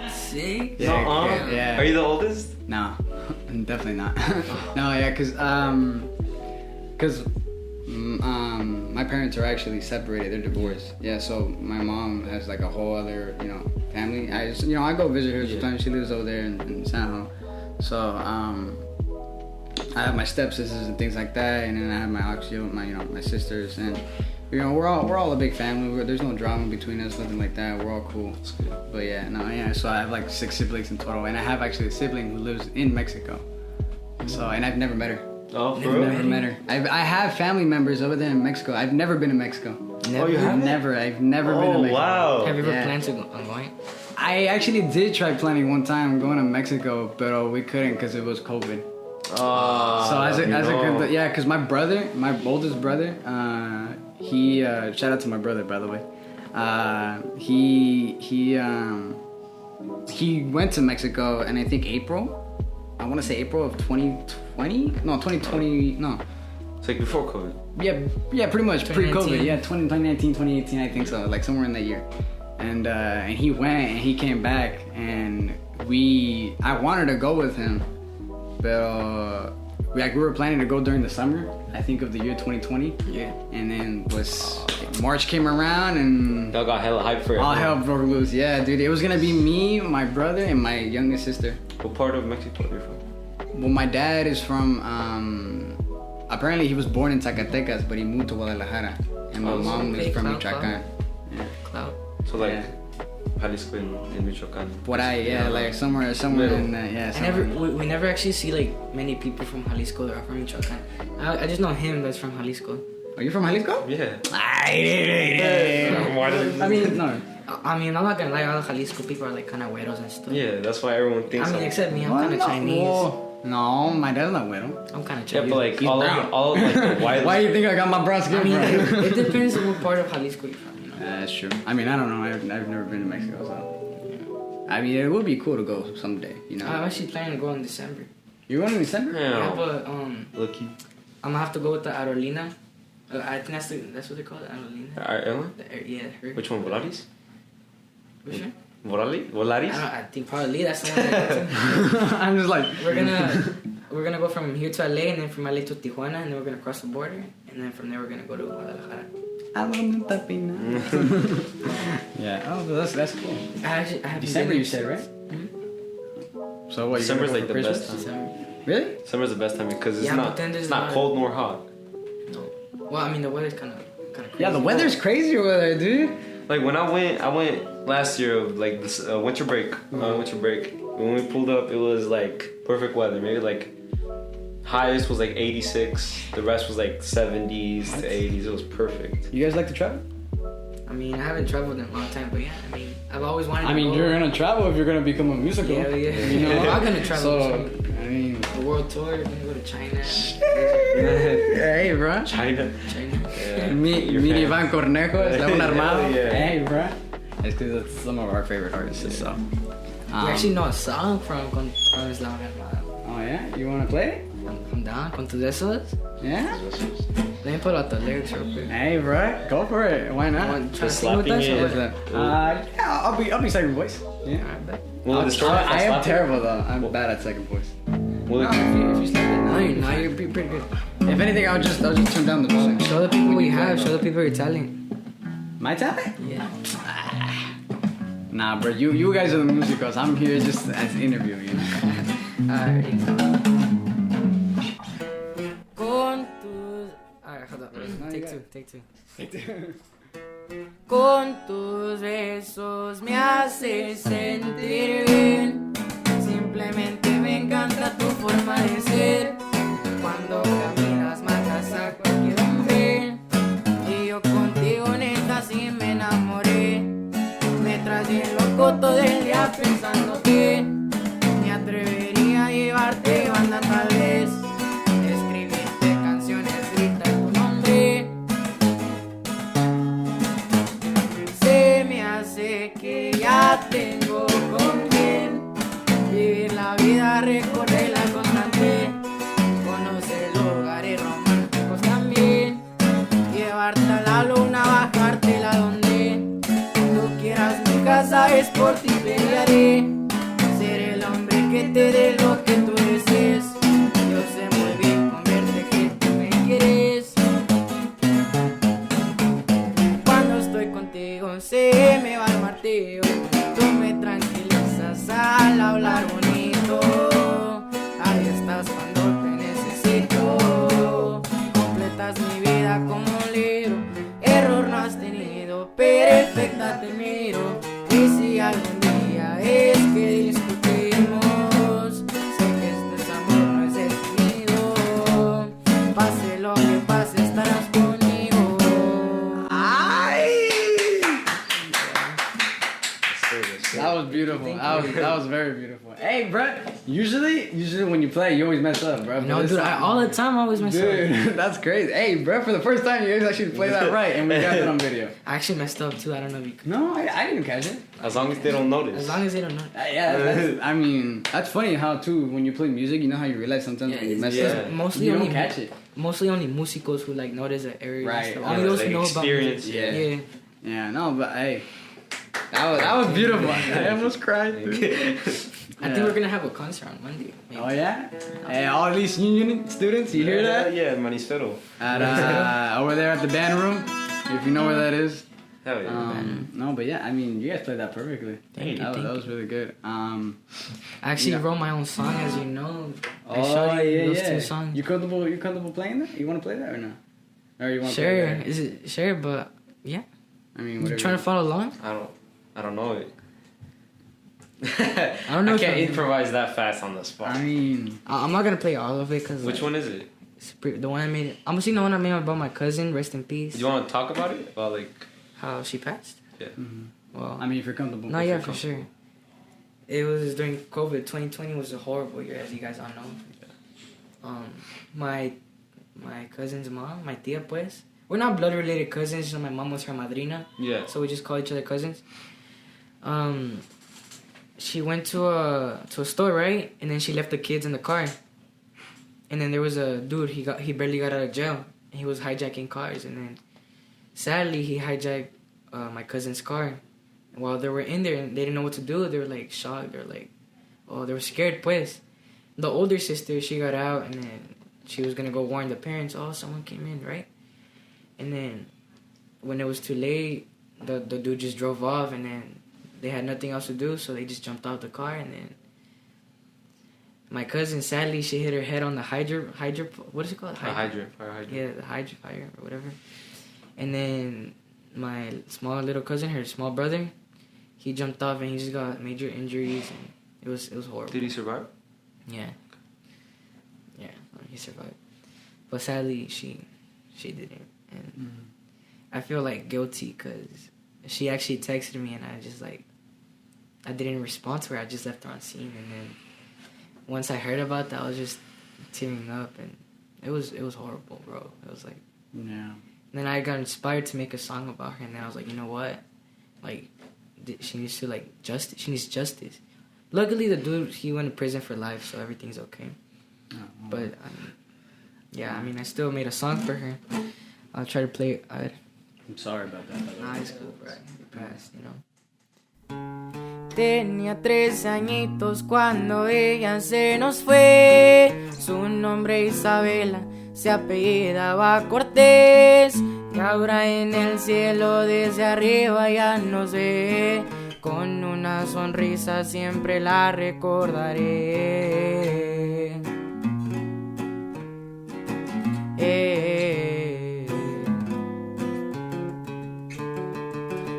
6? Yeah. Are you the oldest? No, definitely not. No, yeah, because my parents are actually separated. They're divorced. Yeah, so my mom has like a whole other, you know, family. I go visit her sometimes. She lives over there in San Jose. So I have my stepsisters and things like that, and then I have my sisters, and you know, we're all a big family. There's no drama between us, nothing like that. We're all cool. But so I have like 6 siblings in total, and I have actually a sibling who lives in Mexico. So, and I've never met her. Oh, for real? Never met her. I have family members over there in Mexico. I've never been to Mexico. Never. Oh, you haven't? I've never been to Mexico. Wow. Have you ever planned to go going? I actually did try planning one time going to Mexico, but we couldn't because it was COVID. Because my oldest brother, he shout out to my brother, by the way. He went to Mexico, and I think April of 2020. No, 2020. No. It's like before COVID. Yeah, pretty much pre-COVID. Yeah, 2019, 2018, I think so, like somewhere in that year. And he went and he came back, and I wanted to go with him, but we were planning to go during the summer, I think, of the year 2020. Yeah. And then March came around and Y'all got hella hype for it. all hell broke loose. Yeah, dude. It was gonna be me, my brother, and my youngest sister. What part of Mexico are you from? Well, my dad is from, apparently he was born in Zacatecas, but he moved to Guadalajara. And my Oh, mom is okay, from Cloud, Michoacan. Yeah. Cloud. So like Yeah. Jalisco in Michoacan. Por ahí, yeah, like somewhere Middle. in, yeah. I never, somewhere. we never actually see like many people from Jalisco that are from Michoacan. I just know him that's from Jalisco. Are you from Jalisco? Yeah. I mean, no. I mean, I'm not gonna lie, all the Jalisco people are like kind of güeros and stuff. Yeah, that's why everyone thinks. I mean, I'm- except me, I'm Well, kind of no, Chinese. well, no, my dad's not güero. I'm kind of Yeah, Chinese. but like He's brown. all of like the white. Why do you think I got my brown skin I mean, from? it depends on what part of Jalisco you're from, you know. That's true. I mean, I don't know. I've never been to Mexico, so. I mean, it would be cool to go someday, you know. I'm actually planning to go in December. You going in December? Yeah, Yeah. but Lucky. I'm gonna have to go with the Aerolina. I think that's what they call it, Aerolina. Airline? Yeah, her. Which one? Volaris? Which one? Volaris? I think probably that's the one. I go to. I'm just like. We're gonna go from here to LA and then from LA to Tijuana and then we're gonna cross the border and then from there we're gonna go to Guadalajara. Yeah. Oh, but that's cool. I have December, you said, right? Mhm. So what? December's you like the best time. December. Really? Summer's the best time because it's Yeah, but not then there's it's not not- cold nor hot. No. Well, I mean the weather's kind of crazy. Yeah, the weather's crazy over there, dude. Like when I went last year of like this winter break. Winter break. When we pulled up, it was like perfect weather. Maybe like highest was like 86. The rest was like 70s to 80s. It was perfect. You guys like to travel? I mean, I haven't traveled in a long time, but yeah, I mean, I've always wanted. I mean, to go. you're gonna travel if you're gonna become a musical. Yeah. You know? I'm gonna travel. So, I mean, The world tour. We're gonna go to China. hey, bro. China. China. Yeah. Mini Iván Cornejo, Eslabón Armado. Yeah. Hey, bro. It's because that's some of our favorite artists. So. We actually know a song from Eslabón Armado. Oh yeah, you wanna play it? I'm down. Con tus besos. Yeah. Let me pull out the lyrics real quick. Hey, bro, go for it. Why not? Want to try to Just sing with us? slapping or it. what? Yeah, I'll be second voice. Yeah. Alright, bet. Will it start off I am slapping? terrible though. I'm bad at second voice. Will No, it, if you slap it, now you're pretty good. If anything, I'll just turn down the volume. Show the people what you have. Show the people your talent. My talent? Yeah. Nah, bro. You guys are the musicals. I'm here just as interview. You know. Alright. Con tus. Alright, hold up. Take two. Con tus besos me haces sentir bien. Simplemente me encanta tu forma de ser. Cuando caminas matas a cualquier hombre. Y yo contigo neta sí me enamoré. Me traes bien loco todo el día pensando que me atrevería a llevarte banda tal vez. Escribirte canciones, gritar tu nombre. Se me hace que ya tengo con quién vivir la vida, recorrerla constante, conocer lugares románticos también, llevarte a la luna, bajártela donde tú quieras, nunca sabes, por ti pelearé, ser el hombre que te dé lo que tú desees, yo sé muy bien con verte que tú me quieres. Cuando estoy contigo se me va el martillo. Tú me tranquilizas al hablar bonito. Ahí estás cuando te necesito. Completas mi vida como un libro. Error no has tenido, perfecta te miro. Y si algún día es que discutimos, sé que este amor no es definido. Pase lo que pase, estarás conmigo. That was beautiful. That was very beautiful. Hey, bro. Usually when you play, you always mess up, bro. No, dude, all the time I always mess up. Dude, that's crazy. Hey, bro, for the first time, you guys actually played that right, and we got that on video. I actually messed up too. I don't know if you could. No, I didn't catch it. as long as they don't notice. As long as they don't know. Yeah, I mean, that's funny how too when you play music, you know how you realize sometimes when you mess yeah. up, Mostly you don't only catch it. Mostly only musicos who like notice the area. Right. And stuff. Yeah, Only those like who know about experience, music. yeah. Yeah. Yeah, no, but hey, that was beautiful. I almost cried. Dude. I think we're gonna have a concert on Monday. Maybe. Oh yeah? Hey, all these union students, you hear that? Yeah, Manisfero. At over there at the band room, if you know where that is. Hell yeah. No, but yeah, I mean, you guys played that perfectly. Thank you, That was really good. I actually Yeah. wrote my own song, as you know. I Oh showed you yeah, those yeah. two songs. You comfortable playing that? You want to play that or no? Or you want to Sure, play is it sure? But yeah, I mean, you whatever. trying to follow along? I don't know it. I don't know I if can't I- improvise that fast on the spot. I mean, I'm not gonna play all of it because Which one is it? the one I made. I'm gonna sing the one I made about my cousin. Rest in peace. Do you want to talk about it? About like, How she passed? yeah. Well, I mean, if you're comfortable. no, if yeah, you're for comfortable. sure. It was during COVID. 2020 was a horrible year, as you guys all know. My cousin's mom, my tia, pues. We're not blood related cousins. So my mom was her madrina. Yeah. So we just call each other cousins. She went to a store, right? And then she left the kids in the car. And then there was a dude. He barely got out of jail. He was hijacking cars, and then sadly he hijacked my cousin's car. And while they were in there, and they didn't know what to do. They were like shocked. They were like, oh, they were scared. Pues the older sister, she got out, and then she was gonna go warn the parents. Oh, someone came in, right? And then when it was too late, the dude just drove off, and then they had nothing else to do, so they just jumped out the car. And then my cousin, sadly, she hit her head on the hydro. What is it called? Fire hydrant. Yeah, the fire or whatever. And then my small little cousin, her small brother, he jumped off and he just got major injuries, and it was horrible. Did he survive? Yeah, he survived, but sadly she didn't, and I feel like guilty because she actually texted me and I didn't respond to her. I just left her on scene, and then once I heard about that, I was just tearing up, and it was horrible, bro. It was like, Yeah. and then I got inspired to make a song about her, and then I was like, you know what, like she needs to justice. She needs justice. Luckily, the dude, he went to prison for life, so everything's okay. But I mean, I still made a song for her. I'll try to play it. I'm sorry about that. by the way. Nah, it's cool, bro. It passed, you know. Tenía 3 añitos cuando ella se nos fue. Su nombre Isabela, se apellidaba Cortés. Y ahora en el cielo desde arriba ya nos ve. Con una sonrisa siempre la recordaré.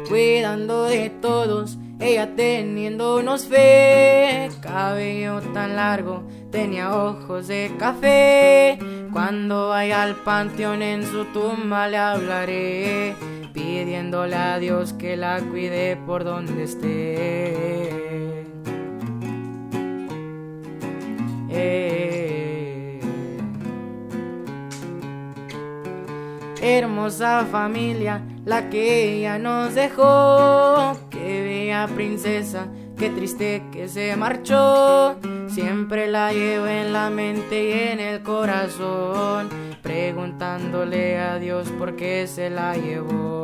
Cuidando de todos, ella teniéndonos fe. Cabello tan largo, tenía ojos de café. Cuando vaya al panteón en su tumba le hablaré, pidiéndole a Dios que la cuide por donde esté. Hermosa familia, la que ella nos dejó. Qué bella princesa, qué triste que se marchó. Siempre la llevo en la mente y en el corazón, preguntándole a Dios por qué se la llevó.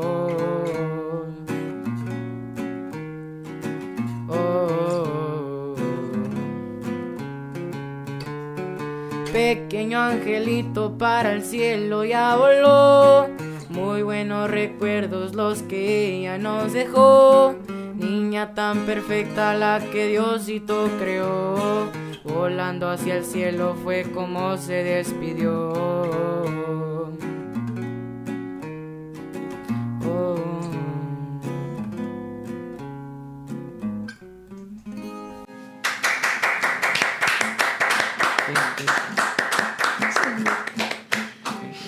Pequeño angelito para el cielo ya voló. Muy buenos recuerdos los que ella nos dejó. Niña tan perfecta la que Diosito creó. Volando hacia el cielo fue como se despidió.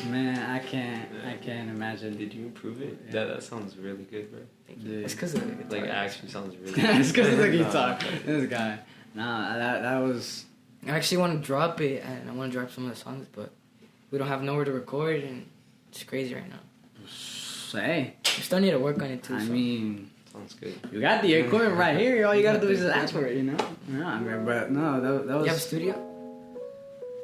Man, I can't imagine. Did you improve it? Yeah. That sounds really good, bro. Dude. It's because of the guitar. Like actually sounds really good. It's because of the No. guitar. This guy. Nah, that was. I actually want to drop it, and I want to drop some of the songs, but we don't have nowhere to record, and it's crazy right now. Hey, We still need to work on it too. I so. mean, Sounds good. you got the equipment right here. All you gotta do is just ask for it, you know? Yeah, I mean, but no, that was. You have a studio?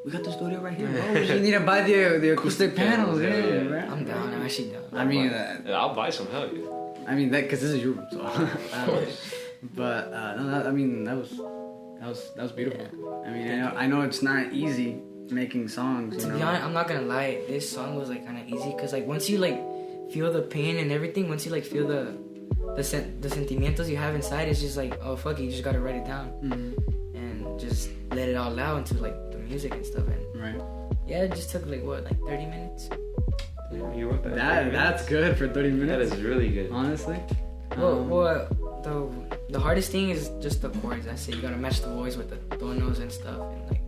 We got the studio right here, bro. We just need to buy the acoustic panels, yeah, right? I'm down. I'm actually down. I mean, Yeah, I'll buy some. Hell yeah. that because this is your room, so. But no, I mean, that was That was beautiful. I mean, I know it's not easy making songs. To be honest, I'm not gonna lie. This song was like kind of easy because like once you like feel the pain and everything, once you like feel the sentimientos you have inside, it's just like, oh fuck it, you just gotta write it down and just let it all out into like the music and stuff. And Right. yeah, it just took like 30 minutes. You wrote that. That's good for 30 minutes. That is really good. Honestly. Well, the hardest thing is just the chords. That's it. You gotta match the voice with the tonos and stuff, and like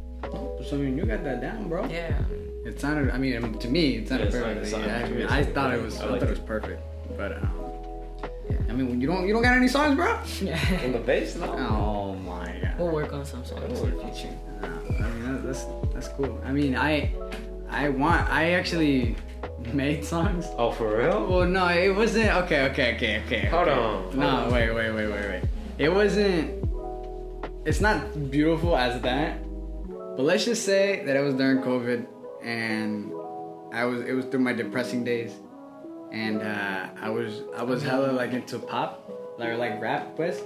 So I mean, you got that down, bro. yeah. It sounded. I mean, to me, it sounded Yeah, perfect. it sounded I perfect. I thought it was. I I liked thought it it. was perfect. But Yeah. I mean, you don't got any songs, bro? In the bass, no. Oh my god. We'll work on some songs in the future. I mean, that's cool. I mean, I actually made songs. Oh, for real? Well, no, it wasn't. Okay. Hold on. No, wait. It wasn't. It's not beautiful as that. But let's just say that it was during COVID, and it was through my depressing days, and I was hella like into pop, like rap, pues,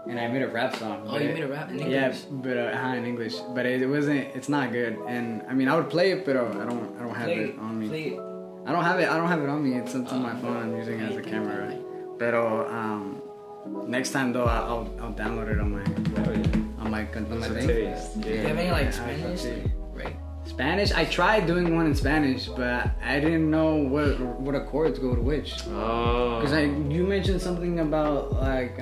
and I made a rap song. Oh, but you made a rap in English? Yeah, but in English, but it wasn't. It's not good, and I mean I would play it, but I don't have it on me. Play it. I don't have it on me. It's on my phone. I'm using it as a camera. Pero next time though, I'll download it on my on my thing. Taste. Do you have any like Spanish? see. Right. Spanish. I tried doing one in Spanish, but I didn't know what accords go to which. Oh. Because you mentioned something about like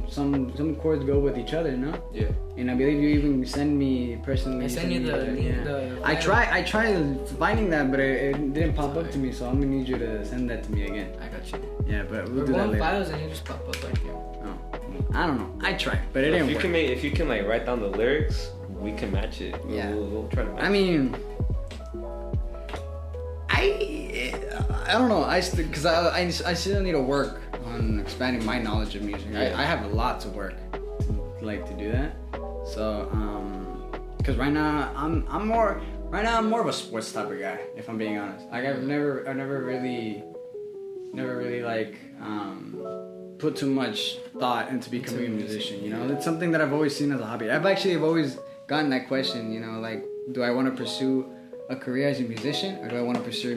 some chords go with each other, no? Yeah. And I believe you even send me personally. I sent you the link. Yeah. I tried finding that, but it didn't pop up to me. So I'm gonna need you to send that to me again. I got you. Yeah, but we'll We're do that going later. files and you just pop up right here. Oh, I don't know. I tried, but it didn't work. If you can like write down the lyrics, we can match it. Yeah. We'll try to match I mean, I don't know. Because I still need to work on expanding my knowledge of music. Yeah. I have a lot to work, to do that. So because right now I'm more of a sports type of guy. If I'm being honest, like I've never really like put too much thought into becoming a musician. You know, it's something that I've always seen as a hobby. I've always gotten that question. You know, like, do I want to pursue a career as a musician, or do I want to pursue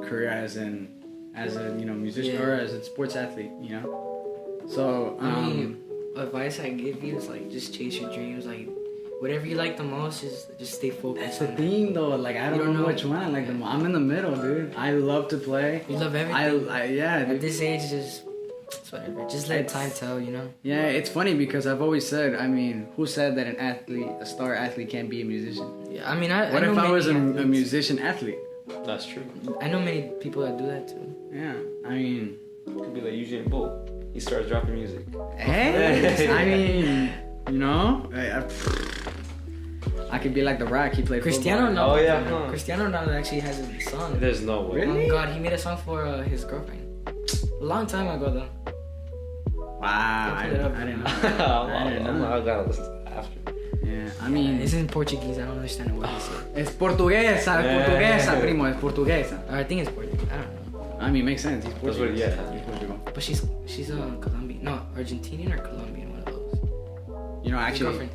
a career as a musician or as a sports athlete? You know, so I mean, advice I give you is like just chase your dreams. Like whatever you like the most, is just stay focused. that's the thing though. Like I don't know which one I like the most. I'm in the middle, dude. I love to play. You love everything. Yeah. At this age, just it's whatever. Just let time tell. You know. Yeah, it's funny because I've always said, I mean, who said that a star athlete can't be a musician? Yeah, I mean, What I know if I was a many athletes. musician athlete? That's true. I know many people that do that too. Yeah, I mean, Could be like Usain Bolt. He starts dropping music. hey, I mean, you know, I could be like The Rock. He played Cristiano football. Oh, Ronaldo. yeah, huh. Cristiano Ronaldo actually has a song. There's no way. Really? Oh God, he made a song for his girlfriend. A long time ago though. Wow, I Pull it up. didn't know. I didn't know. I gotta listen to it after. Yeah, I mean, It's in Portuguese. I don't understand what he said. it's portuguesa, Yeah. primo, es portuguesa. Or I think it's Portuguese. I don't know. I mean, makes sense. He's That's what- Portuguese. yeah. He's Portugal. But she's Colombian. No, Argentinian or Colombian, one of those. You know, His actually,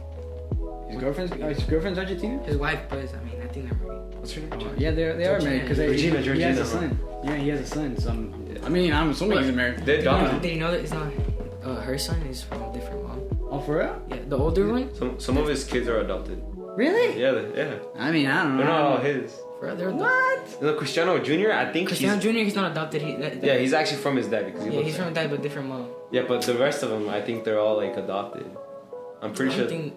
girlfriend. his girlfriend's Argentinian. His wife, but I mean, I think they're married. What's her name? Oh, yeah, they are married because he has a Georgina, son. Yeah, he has a son. So I mean, I'm assuming he's married. They're done. Did you know that it's not her son is from a different mom? Oh, for real? Yeah, the older one. Some of his kids are adopted. Really? Yeah. I mean, I don't know. They're not all his. For they're What? No, Cristiano Jr. I think Cristiano Jr. He's not adopted. Yeah, he's actually from his dad because he Yeah, looks he's like from a dad but different mom. Yeah, but the rest of them, I think they're all like adopted. I'm pretty I sure. don't think.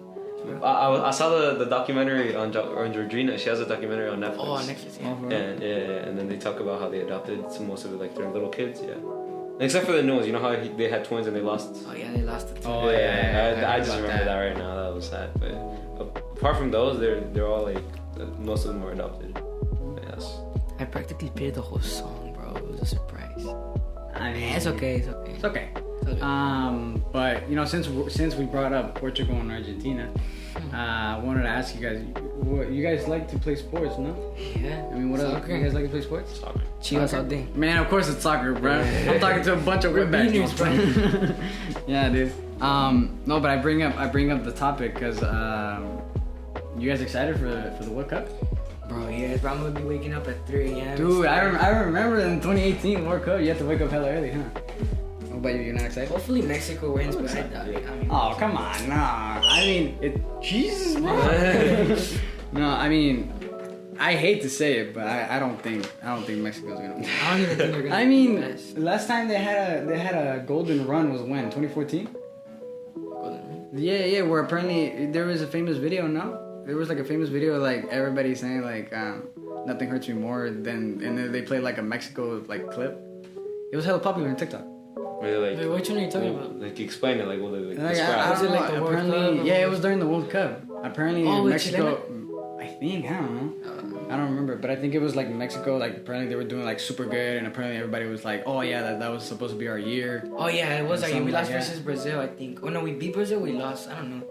I saw the documentary on Georgina. She has a documentary on Netflix. Oh, on Netflix. Yeah. Yeah, and then they talk about how they adopted most of it, like their little kids. Yeah, except for the new ones. You know how they had twins and they lost. Oh yeah, they lost it. Oh, yeah. I just remember that right now. That was sad. But apart from those, they're all like most of them were adopted. Yes. I practically played the whole song, bro. It was a surprise. I mean, It's okay. It's okay. It's okay. It's okay. But you know, since we brought up Portugal and Argentina, I wanted to ask you guys, you guys like to play sports, no? Yeah. I mean, what else? Soccer. You guys like to play sports? Soccer. Chivas all day. Man, of course it's soccer, bro. I'm talking to a bunch of beaners, wetbacks, bro. Yeah, dude. No, but I bring up the topic because you guys excited for the World Cup? Bro, yeah, bro, I'm gonna be waking up at 3 a.m. Dude, I remember in 2018 World Cup, you had to wake up hella early, huh? What about you? You're not excited? Hopefully Mexico wins, but I mean, Oh, come on, nah. I mean, Jesus, bro. No, I mean, I hate to say it, but I don't think Mexico's gonna win. I don't even think they're gonna. I mean, Best. last time they had a golden run was when 2014. Yeah, where apparently there was a famous video. No, there was like a famous video like everybody saying like nothing hurts me more than, and then they played like a Mexico like clip. It was hella popular on TikTok. Really, Wait, which one are you talking about? Like explain it, like what they Like, describe. Was it like the World apparently, Cup? yeah, it was during the World Cup. Apparently, Oh, with Mexico. I think I don't know. I don't remember, but I think it was like Mexico. Like apparently they were doing like super good, and apparently everybody was like, "Oh yeah, that was supposed to be our year." Oh yeah, it was like Something we lost like that. versus Brazil, I think. Oh no, we beat Brazil. We lost. I don't know,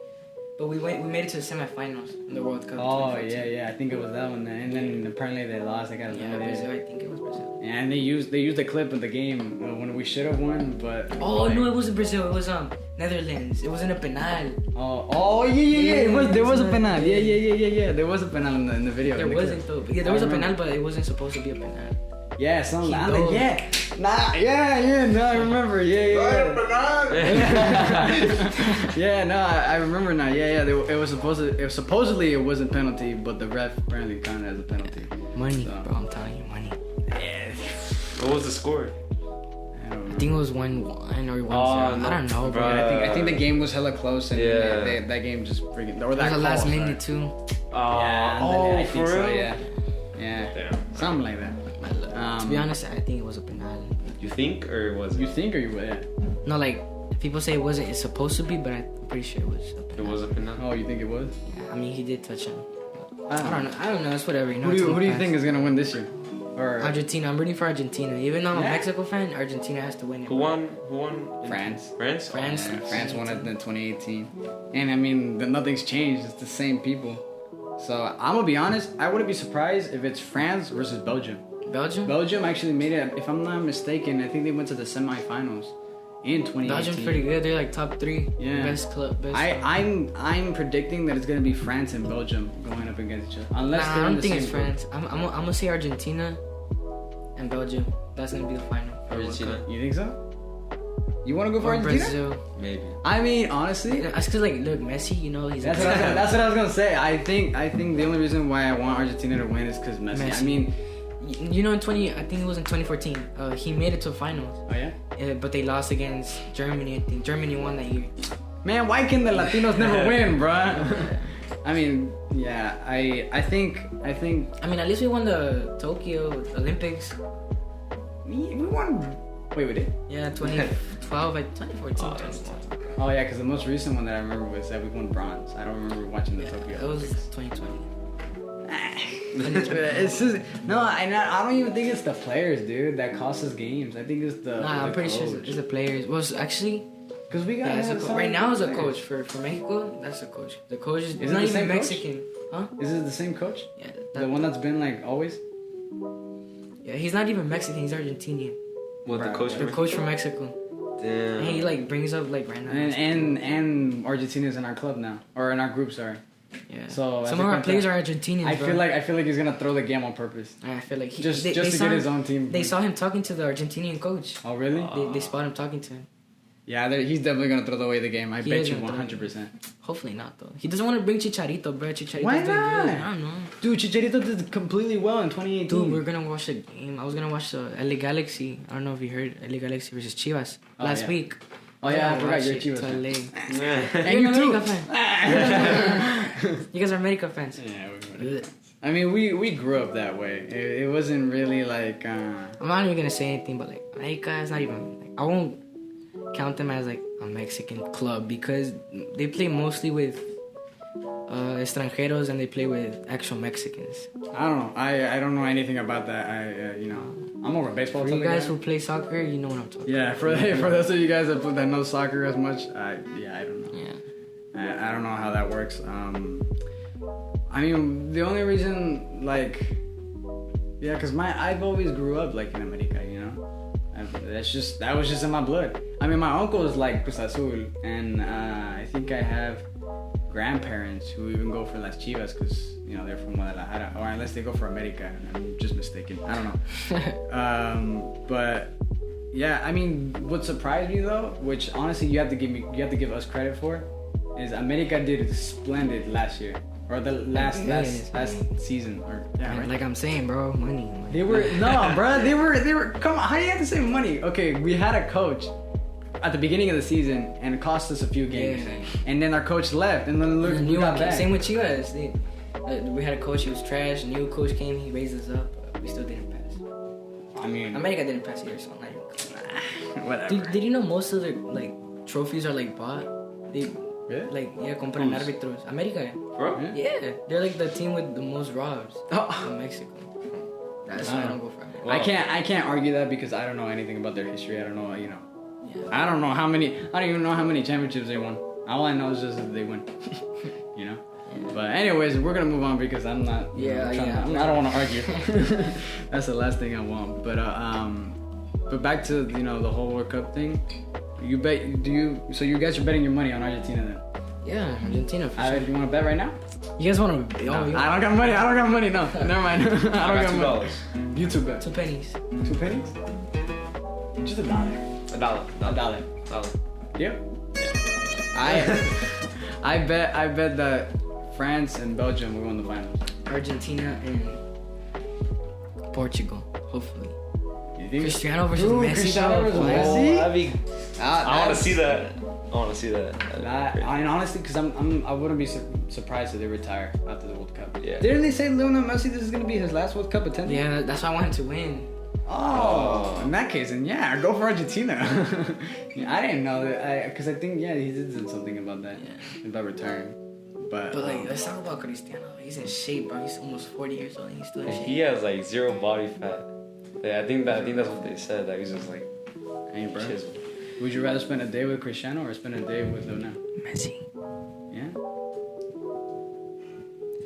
but we made it to the semifinals in the World Cup. Oh 2014. yeah, I think it was that one. And then apparently they lost. They got Yeah, eliminated. Brazil. I think it was Brazil. Yeah, and they used the clip of the game when we should have won, but Oh like- no, it wasn't Brazil. It was Netherlands. It wasn't a penal. Oh yeah. There was a penal. Yeah. There was a penal in the video. There in the wasn't clip. though. Yeah, there was I a remember. penal, but it wasn't supposed to be a penal. Yeah, something. I'm Quito. like, yeah. Nah, yeah. No, I remember. Yeah. Yeah, no, I remember now. Yeah. It was supposedly it wasn't penalty, but the ref apparently counted as a penalty. Money, So- bro. I'm telling you, money. Yeah. What was the score? I don't know. I think it was 1-1 or 1-0. no, I don't know, bro. bro. I think the game was hella close, and Yeah. that game just freaking. Or It that was the last call, minute sorry. too. Yeah, oh, I think for so. real? Yeah, Damn. something like that. To be honest, I think it was a penal. You think or was You it? think or you would? Yeah. No, like people say it wasn't. It's supposed to be, but I'm pretty sure it was a It penal. was a penalty. Oh, you think it was? Yeah, I mean, he did touch him. I I don't know. It's whatever. You know. Who do you think is gonna win this year? Or Argentina. I'm rooting for Argentina. Even though I'm a Yeah. Mexico fan, Argentina has to win it. Who won? in- France. France. France. Yeah, France won it in 2018, and I mean nothing's changed. It's the same people. So I'm gonna be honest. I wouldn't be surprised if it's France versus Belgium. Belgium. Belgium actually made it. If I'm not mistaken, I think they went to the semifinals in 2018. Belgium's pretty good. They're like top 3. Yeah. Best club. Best. I'm predicting that it's gonna be France and Belgium going up against each other. Unless Nah, they're I in don't the think same it's group. France. I'm gonna say Argentina and Belgium. That's gonna be the final. for World Argentina. Cup. You think so? You want to go for Or Argentina? Brazil. Maybe. I mean, honestly, That's cause like look, Messi. You know he's. that's what I was gonna say. I think the only reason why I want Argentina to win is because Messi. I Messi. mean, You know, I think it was in 2014. He made it to finals, oh yeah. but they lost against Germany. I think Germany won that year. Man, why can the Latinos never win, bruh? I mean, yeah. I think I mean, at least we won the Tokyo Olympics. we won. Wait, we did. Yeah, 2012, 2014. 2010. Oh yeah, because the most recent one that I remember was that we won bronze. I don't remember watching the Tokyo. It was Olympics. 2020. It's just no, I don't even think it's the players, dude, that cost us games. I think it's the. Nah, I'm the pretty sure coach. it's the players. Well, actually, Because we got yeah, some right now is a players. coach for Mexico. That's a coach. The coach is it not the even same coach? Mexican, huh? Is it the same coach? Yeah, The one that's been like always? yeah, he's not even Mexican. He's Argentinian. What the Right. coach? The coach from Mexico. Damn. And he like brings up like random. And Argentina's in our club now, or in our group, sorry. Yeah. So, Some as of a our players are contract- Argentinians. I bro. feel like he's gonna throw the game on purpose, I feel like he, just they to saw get him- his own team. They saw him talking to the Argentinian coach. Oh really? They spot him talking to him. Yeah, he's definitely gonna throw away the game. I He bet is you gonna throw 100%. Hopefully not though. He doesn't want to bring Chicharito, bro. Chicharito's Why doing good. not? I don't know. Dude, Chicharito did completely well in 2018. Dude, we're gonna watch the game. I was gonna watch the LA Galaxy. I don't know if you heard LA Galaxy versus Chivas Oh, last yeah. week. Oh yeah, I Watch forgot you're it Chivas. to fan. LA. And you You're too. an America fan. You guys are America fans. Yeah, I mean, we grew up that way. It wasn't really like. I'm not even gonna say anything, but like America is not even. Like, I won't count them as like a Mexican club because they play mostly with extranjeros and they play with actual Mexicans. I don't know. I don't know anything about that. I'm over baseball. For you type of guys guy. who play soccer, you know what I'm talking. Yeah, for those of you guys that know soccer as much, I don't know. Yeah. I don't know how that works. I mean, the only reason, like, yeah, because I've always grew up like in America, you know. That was just in my blood. I mean, my uncle is like Cruz Azul, and I think I have grandparents who even go for Las Chivas because you know they're from Guadalajara, or unless they go for America, and I'm just mistaken. I don't know. But yeah, I mean, what surprised me though, which honestly you have to give us credit for, is America did splendid last year. Or the last season, or yeah, right? Like I'm saying, bro, money. They were bro. They were. Come on, how do you have to say money? Okay, we had a coach at the beginning of the season, and it cost us a few games, and then our coach left, and then look, we got back. Same with Chivas. We had a coach, he was trash. New coach came, he raised us up. We still didn't pass. I mean, America didn't pass either, so not whatever. Did you know most of their like trophies are like bought? They like compran árbitros. America. Bro? Yeah, they're like the team with the most robs in Mexico. That's why I don't go for it. Wow. I can't argue that because I don't know anything about their history. I don't know, you know. Yeah. I don't even know how many championships they won. All I know is just that they win. You know. Yeah. But anyways, we're gonna move on because I'm not. I don't want to argue. That's the last thing I want. But back to the whole World Cup thing. So you guys are betting your money on Argentina then? Yeah, Argentina for sure. You want to bet right now? You guys want to? No, I don't got money. No, never mind. I don't got $2. You two bet. 2 pennies. 2 pennies? Just $1. $1. Yep. I bet that France and Belgium will win the finals. Argentina and Portugal, hopefully. You think Cristiano versus Messi. Cristiano versus Messi? I want to see that. I mean, honestly, because I wouldn't be surprised if they retire after the World Cup. Yeah. Didn't they say Lionel Messi this is gonna be his last World Cup attendance? Yeah, that's why I want him to win. Oh, in that case, then yeah, go for Argentina. I didn't know that, because I think he did say something about that, about retiring. But like, let's talk about Cristiano. He's in shape, bro. He's almost 40 years old and he's still in shape. He has like 0 body fat. Yeah, I think that's what they said. That he's just like, hey, bro. chiseled. Would you rather spend a day with Cristiano or spend a day with Lionel? Messi. Yeah.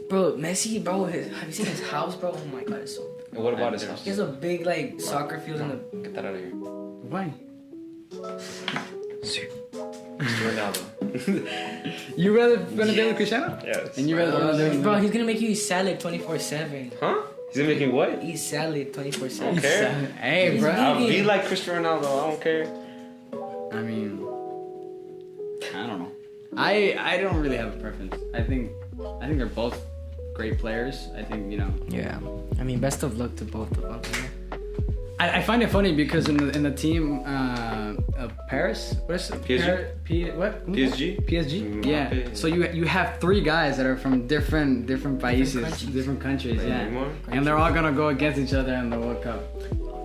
Bro, Messi, bro. Have you seen his house, bro? Oh my god, it's so big. And what about his house? He has a big like soccer field in the. Get that out of here. Why? Ronaldo. You rather spend a day with Cristiano? Yes. And you rather spend a day with Bro, he's gonna make you eat salad 24/7. Huh? He's gonna make me what? Eat salad 24/7. Okay. Hey, bro. I'll be like Cristiano Ronaldo. I don't care. I mean, I don't know. I don't really have a preference. I think they're both great players. I think Yeah. I mean, best of luck to both of them. I find it funny because in the team of Paris, what is it? PSG? What? PSG? PSG? Yeah. So you have 3 guys that are from different países, different countries. Yeah. And they're all gonna go against each other in the World Cup.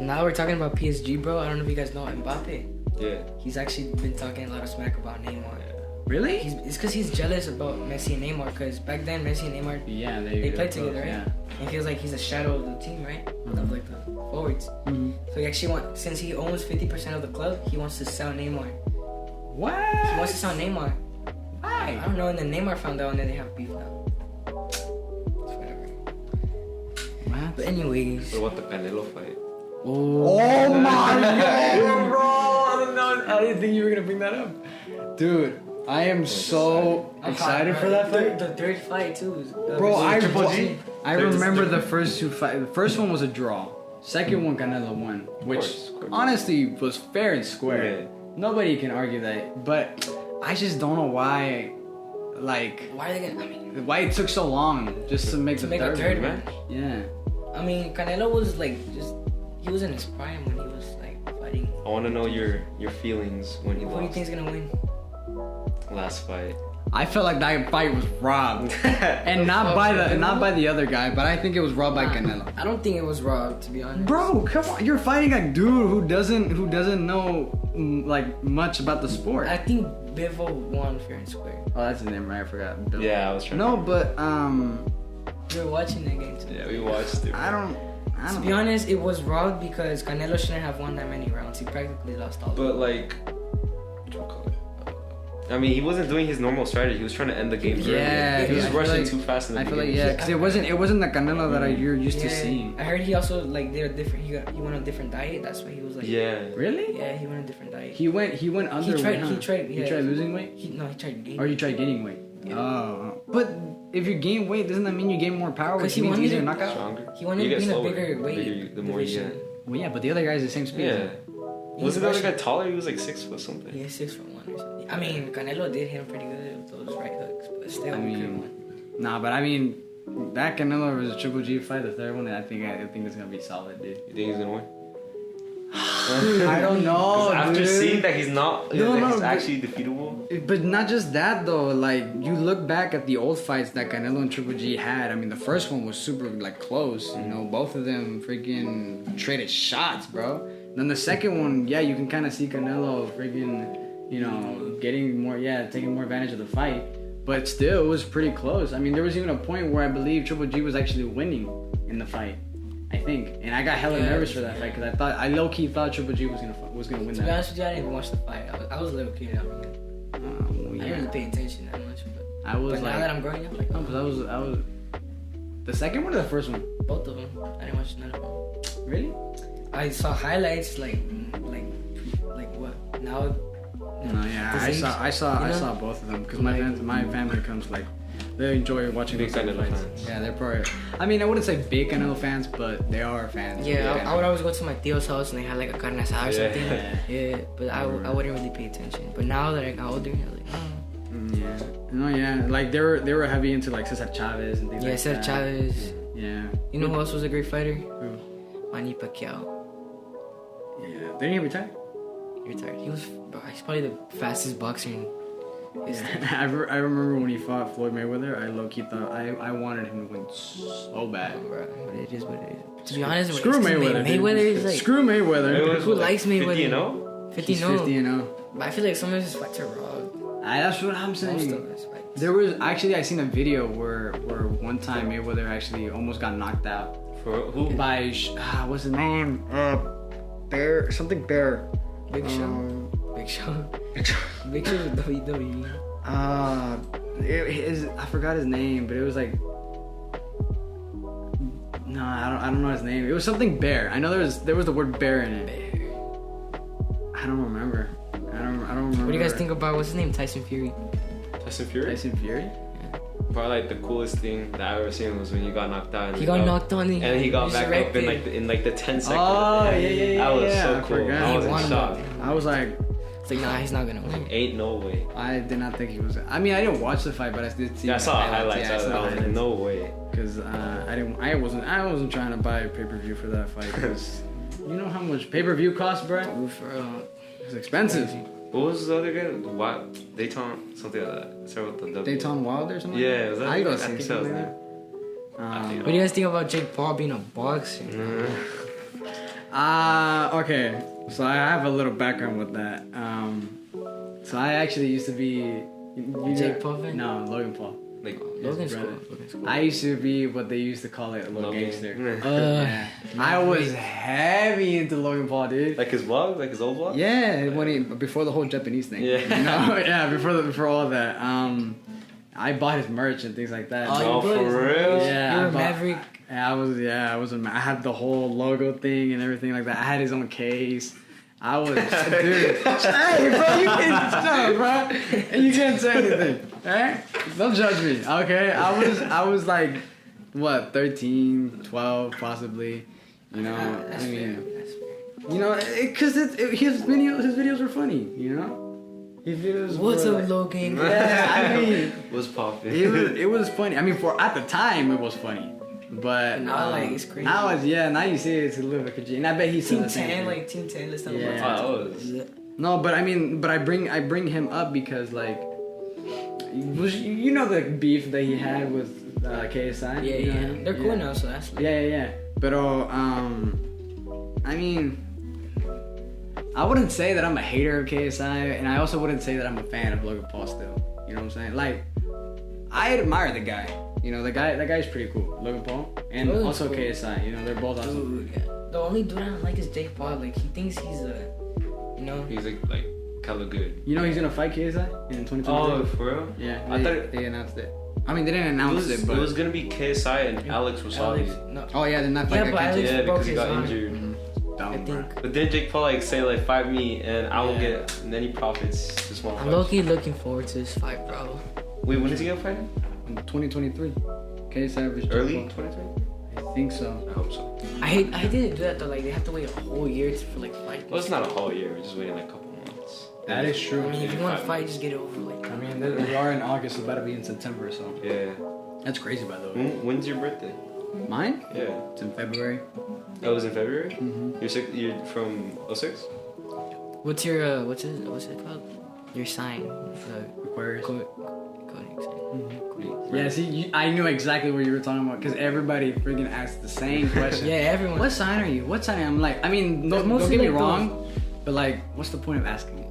Now we're talking about PSG, bro. I don't know if you guys know Mbappe. Yeah. He's actually been talking a lot of smack about Neymar. Really? It's because he's jealous about Messi and Neymar. Because back then, Messi and Neymar, they played together, right? Yeah. And he feels like he's a shadow of the team, right? Of like the forwards. Mm-hmm. So he actually since he owns 50% of the club, he wants to sell Neymar. What? He wants to sell Neymar. Why? I don't know. And then Neymar found out, and then they have beef now. It's whatever. What? But anyways. What about the Canelo fight? Oh my god, bro! I didn't think you were gonna bring that up, dude. I am so excited for that fight. The third fight too. Bro, I Third remember the first 2 fights. The first one was a draw. Second one, Canelo won, which honestly was fair and square. Yeah. Nobody can argue that. But I just don't know why. Like, why are they gonna? I mean, why it took so long just to make a third match? Yeah. I mean, Canelo was like he was in his prime when he was like fighting. I want to know your feelings when he Who lost. do you think's gonna win? Last fight. I felt like that fight was robbed, and not by the other guy, but I think it was robbed by Canelo. I don't think it was robbed, to be honest. Bro, come on! You're fighting a dude who doesn't know like much about the sport. I think Bivol won fair and square. Oh, that's his name, right? I forgot. Bill. Yeah, I was trying. No, but We were watching that game too. Yeah, we watched it. I don't. To be honest, it was robbed because Canelo shouldn't have won that many rounds. He practically lost all. But like, what you call it? I mean, he wasn't doing his normal strategy. He was trying to end the game. Yeah, he was I feel rushing like- too fast in the I feel like beginning. because it wasn't the Canelo that you're used to seeing. I heard he also like did a different. He went on a different diet. That's why he was like. Yeah. Really? Yeah, he went on a different diet. He went under. He tried. weight, huh? He tried. Yeah. He tried losing weight, He tried gaining. or you tried gaining weight. Yeah. Oh, but if you gain weight, doesn't that mean you gain more power? Which Because he means wanted easier to- knockout. Stronger. He wanted You to get be in a slower. bigger weight. The more you division. get. Well, yeah, but the other guy's the same speed. Yeah. He Wasn't the other rushing- guy taller? He was like 6 foot something. He is 6'1" or something. I mean, Canelo did hit him pretty good with those right hooks, but still. I he mean, could've won. nah, but I mean, that Canelo versus Triple G fight, the third one, I think it's gonna be solid, dude. You think he's gonna win? I don't know, 'Cause after dude. seeing that he's not, No, that no, he's but- actually defeatable. But not just that though. Like you look back at the old fights that Canelo and Triple G had. I mean, the first one was super like close. You know, both of them freaking traded shots, bro. Then the second one, yeah, you can kind of see Canelo freaking, you know, getting more, taking more advantage of the fight. But still, it was pretty close. I mean, there was even a point where I believe Triple G was actually winning in the fight. I think, and I got hella Yeah. nervous for that fight because I low key thought Triple G was gonna win To be that. honest with you, I didn't even watch the fight. I was a little kid. I mean, I didn't really pay attention that much. I was But like, now that I'm growing up, like, no, 'cause I was the second one or the first one? both of them. I didn't watch none of them. Really? I saw highlights like what now? No, yeah, This age, I saw you know? both of them because my family comes like they enjoy watching Big those type of Canelo fights. fans. Yeah, they're probably. I mean, I wouldn't say big Canelo fans, but they are fans. Yeah, Big I would Canelo. always go to my tio's house and they had like a carne asada or Yeah. something. Yeah, but I wouldn't really pay attention. But now that I got older, I was like, oh. Yeah. No, yeah. Like they were heavy into like Cesar Chavez and things Yeah, like Cesar that. Chavez. Yeah. You know who else was a great fighter? Who? Manny Pacquiao. Yeah. Didn't he retire? He retired. He's probably the fastest boxer in history. Yeah. I remember when he fought Floyd Mayweather. I low key thought I wanted him to win so bad. But it is what it is. To be honest, Screw it's Mayweather. dude. Mayweather is like Screw Mayweather. Mayweather's who what, likes 50 Mayweather? and 0? 50 He's no. 50 and 0. But I feel like some of his fights are raw. That's what I'm Most saying. of his fights. There was actually I seen a video where one time Mayweather actually almost got knocked out For who? by what's his name? Bear something Bear. Big Show. Big Show. Big Show is WWE. I forgot his name, but it was like no, I don't know his name. It was something Bear. I know there was the word Bear in it. I don't remember. I don't remember. What do you guys think about what's his name? Tyson Fury. Tyson Fury? Tyson Fury? Probably like the coolest thing that I ever seen was when he got knocked out. And He got knocked on and he got back up in resurrected. like the 10 seconds. Oh, yeah. That was I so cool. forgot. I was He in won, shock. I was like, It's like, nah, he's not gonna win. Ain't no way. I did not think he was. I mean, I didn't watch the fight, but I did see. Yeah, I the saw highlights. Yeah, I saw I was like, highlights. no way. Because I wasn't trying to buy a pay-per-view for that fight. Because you know how much pay-per-view costs, bro? Oof, It's expensive. What was the other guy? What? Dayton? Something like that. Sorry with the W. Dayton Wilder or something. Yeah, was that I go I see think something so. like that. I think What do you guys think about Jake Paul being a boxer? Okay. So I have a little background with that. So I actually used to be. Jake Paul fan? No, Logan Paul. Like, Logan's brother. cool. Logan's cool. I used to be what they used to call it, a little Logan. gangster. Uh, Yeah. I was heavy into Logan Paul, dude. like his vlog? Like his old vlog? Yeah, when he before the whole Japanese thing. Yeah. You know? Yeah, before all of that. I bought his merch and things like that. Oh, you for was- real? Yeah, You're I a bought- Maverick. I had the whole logo thing and everything like that. I had his own case. I was, dude. Hey, bro, you can't stop, bro. And you can't say anything, alright? Don't judge me, okay? I was like, what, 13, 12, possibly. You know, That's I fair. mean, That's fair. you know, because his videos were funny. You know, his videos. What's were up, like- Logan? Yeah, I mean, Was popping. it was funny. I mean, for at the time, it was funny. But Now, like, it's crazy. Now now you see it's a little bit crazy, and I bet he's still Team the same 10, thing. like Team 10. Let's talk Yeah. about Oh, that was. Team 10. No, but I mean, I bring him up because like, you know the beef that he had with KSI. Yeah, you know yeah. him? They're cool now, so that's like. Yeah. But I mean, I wouldn't say that I'm a hater of KSI, and I also wouldn't say that I'm a fan of Logan Paul still. You know what I'm saying? Like, I admire the guy. You know, that guy's pretty cool, Logan Paul, and Logan's also cool. KSI. You know, they're both awesome. Dude, yeah. The only dude I don't like is Jake Paul. Like, he thinks he's a. You know? He's like hella good. You know he's gonna fight KSI in 2023. Oh, for real? Yeah, I thought they announced it. I mean, they didn't announce it, but it was gonna be KSI and Alex Wasabi. No. oh yeah, they're not Yeah, fighting. but Alex Yeah, broke because he his got arm. injured. Dumb, I bro. think. But then Jake Paul like say like fight me and I won't Yeah. get any profits. Just one I'm fight. low-key looking forward to this fight, bro. Wait, when is he gonna fight him? In 2023. KSI versus Early Jake 2020? Paul. I think so. I hope so. I didn't do that though. Like they have to wait a whole year for like fight. Well, it's not a whole year. We're just waiting like a couple months. That is true. I mean, if you want to fight, just get it over. Like, I mean, we are in August. It's about to be in September, so Yeah. that's crazy, by the way. When's your birthday? Mine? Yeah. It's in February. That was in February. Mm-hmm. You're from 06? what's it called? Your sign. The Aquarius. coding sign. Yeah, see, I knew exactly what you were talking about because everybody freaking asked the same question. Yeah, everyone. What sign are you? What sign? I'm like, I mean, don't Mostly get me like wrong, but like, what's the point of asking it?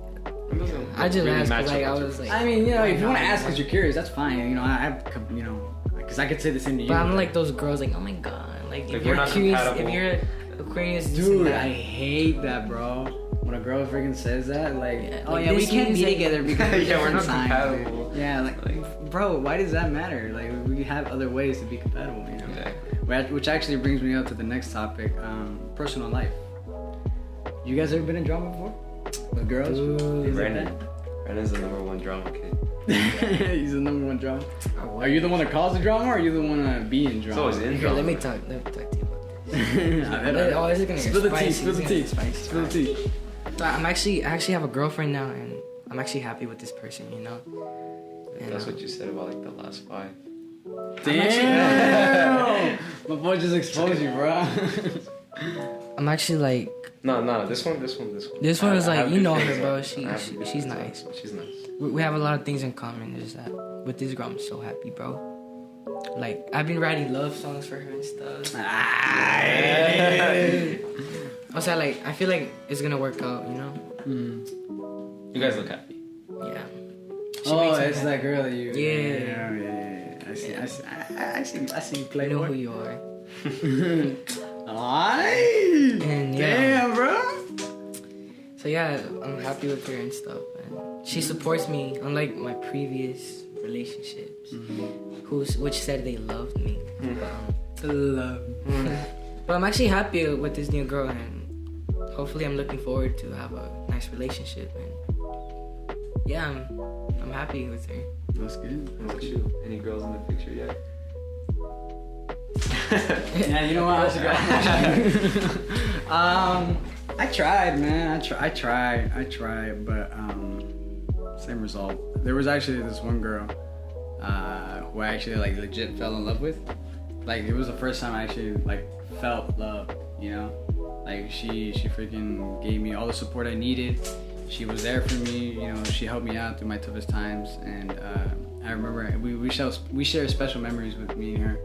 I just Really asked match because like up I with was like. I mean, you know, if you want to why ask not? because you're curious, that's fine. You know, because I could say the same to you. But I'm like those girls, like, oh my god, like Like, if we're you're not curious, compatible. if you're Aquarius, this dude, and that. I hate that, bro. When a girl freaking says that, like, Yeah, oh like, yeah, we this can't means, be like- together because Yeah, we're not signs, compatible. dude. Yeah, like, bro, why does that matter? Like, we have other ways to be compatible, you know. Exactly. Which actually brings me up to the next topic, personal life. You guys ever been in drama before? With girls? Dude, Things like Brandon. Brandon's the #1 drama kid. that? He's the number one drama. Are you the one that caused the drama, or are you the one that be in drama? It's always in Here, drama. let me talk to you about this. Oh, this is gonna get spill the tea, spicy. spill the It's tea, gonna get spicy. spill the tea. So I actually have a girlfriend now, and I'm actually happy with this person, you know. And, That's what you said about like the last 5. Damn! My boy just exposed you, bro. I'm actually like, No, this one. This one is I like, have you good know feelings her, bro. on- I have good She's feelings on nice. this one. She's nice. We have a lot of things in common. Is that with this girl, I'm so happy, bro. Like I've been writing love songs for her and stuff. Also, like I feel like it's gonna work out, you know. You guys look happy. Yeah. She Oh, makes me it's happy. that girl that you. Yeah. I see you I play. know boy. who you are. Aight. And yeah. Damn, bro. So yeah, I'm happy with her and stuff. And she supports me, unlike my previous relationships, which said they loved me. Love. But I'm actually happy with this new girl, and hopefully I'm looking forward to have a nice relationship. And yeah, I'm happy with her. That's good. What about you? Any girls in the picture yet? Yeah, you know what? I should go. I tried, man. I tried, but same result. There was actually this one girl who I actually like legit fell in love with. Like it was the first time I actually like felt love, you know. Like she freaking gave me all the support I needed. She was there for me, you know. She helped me out through my toughest times, and I remember we share special memories with me and her.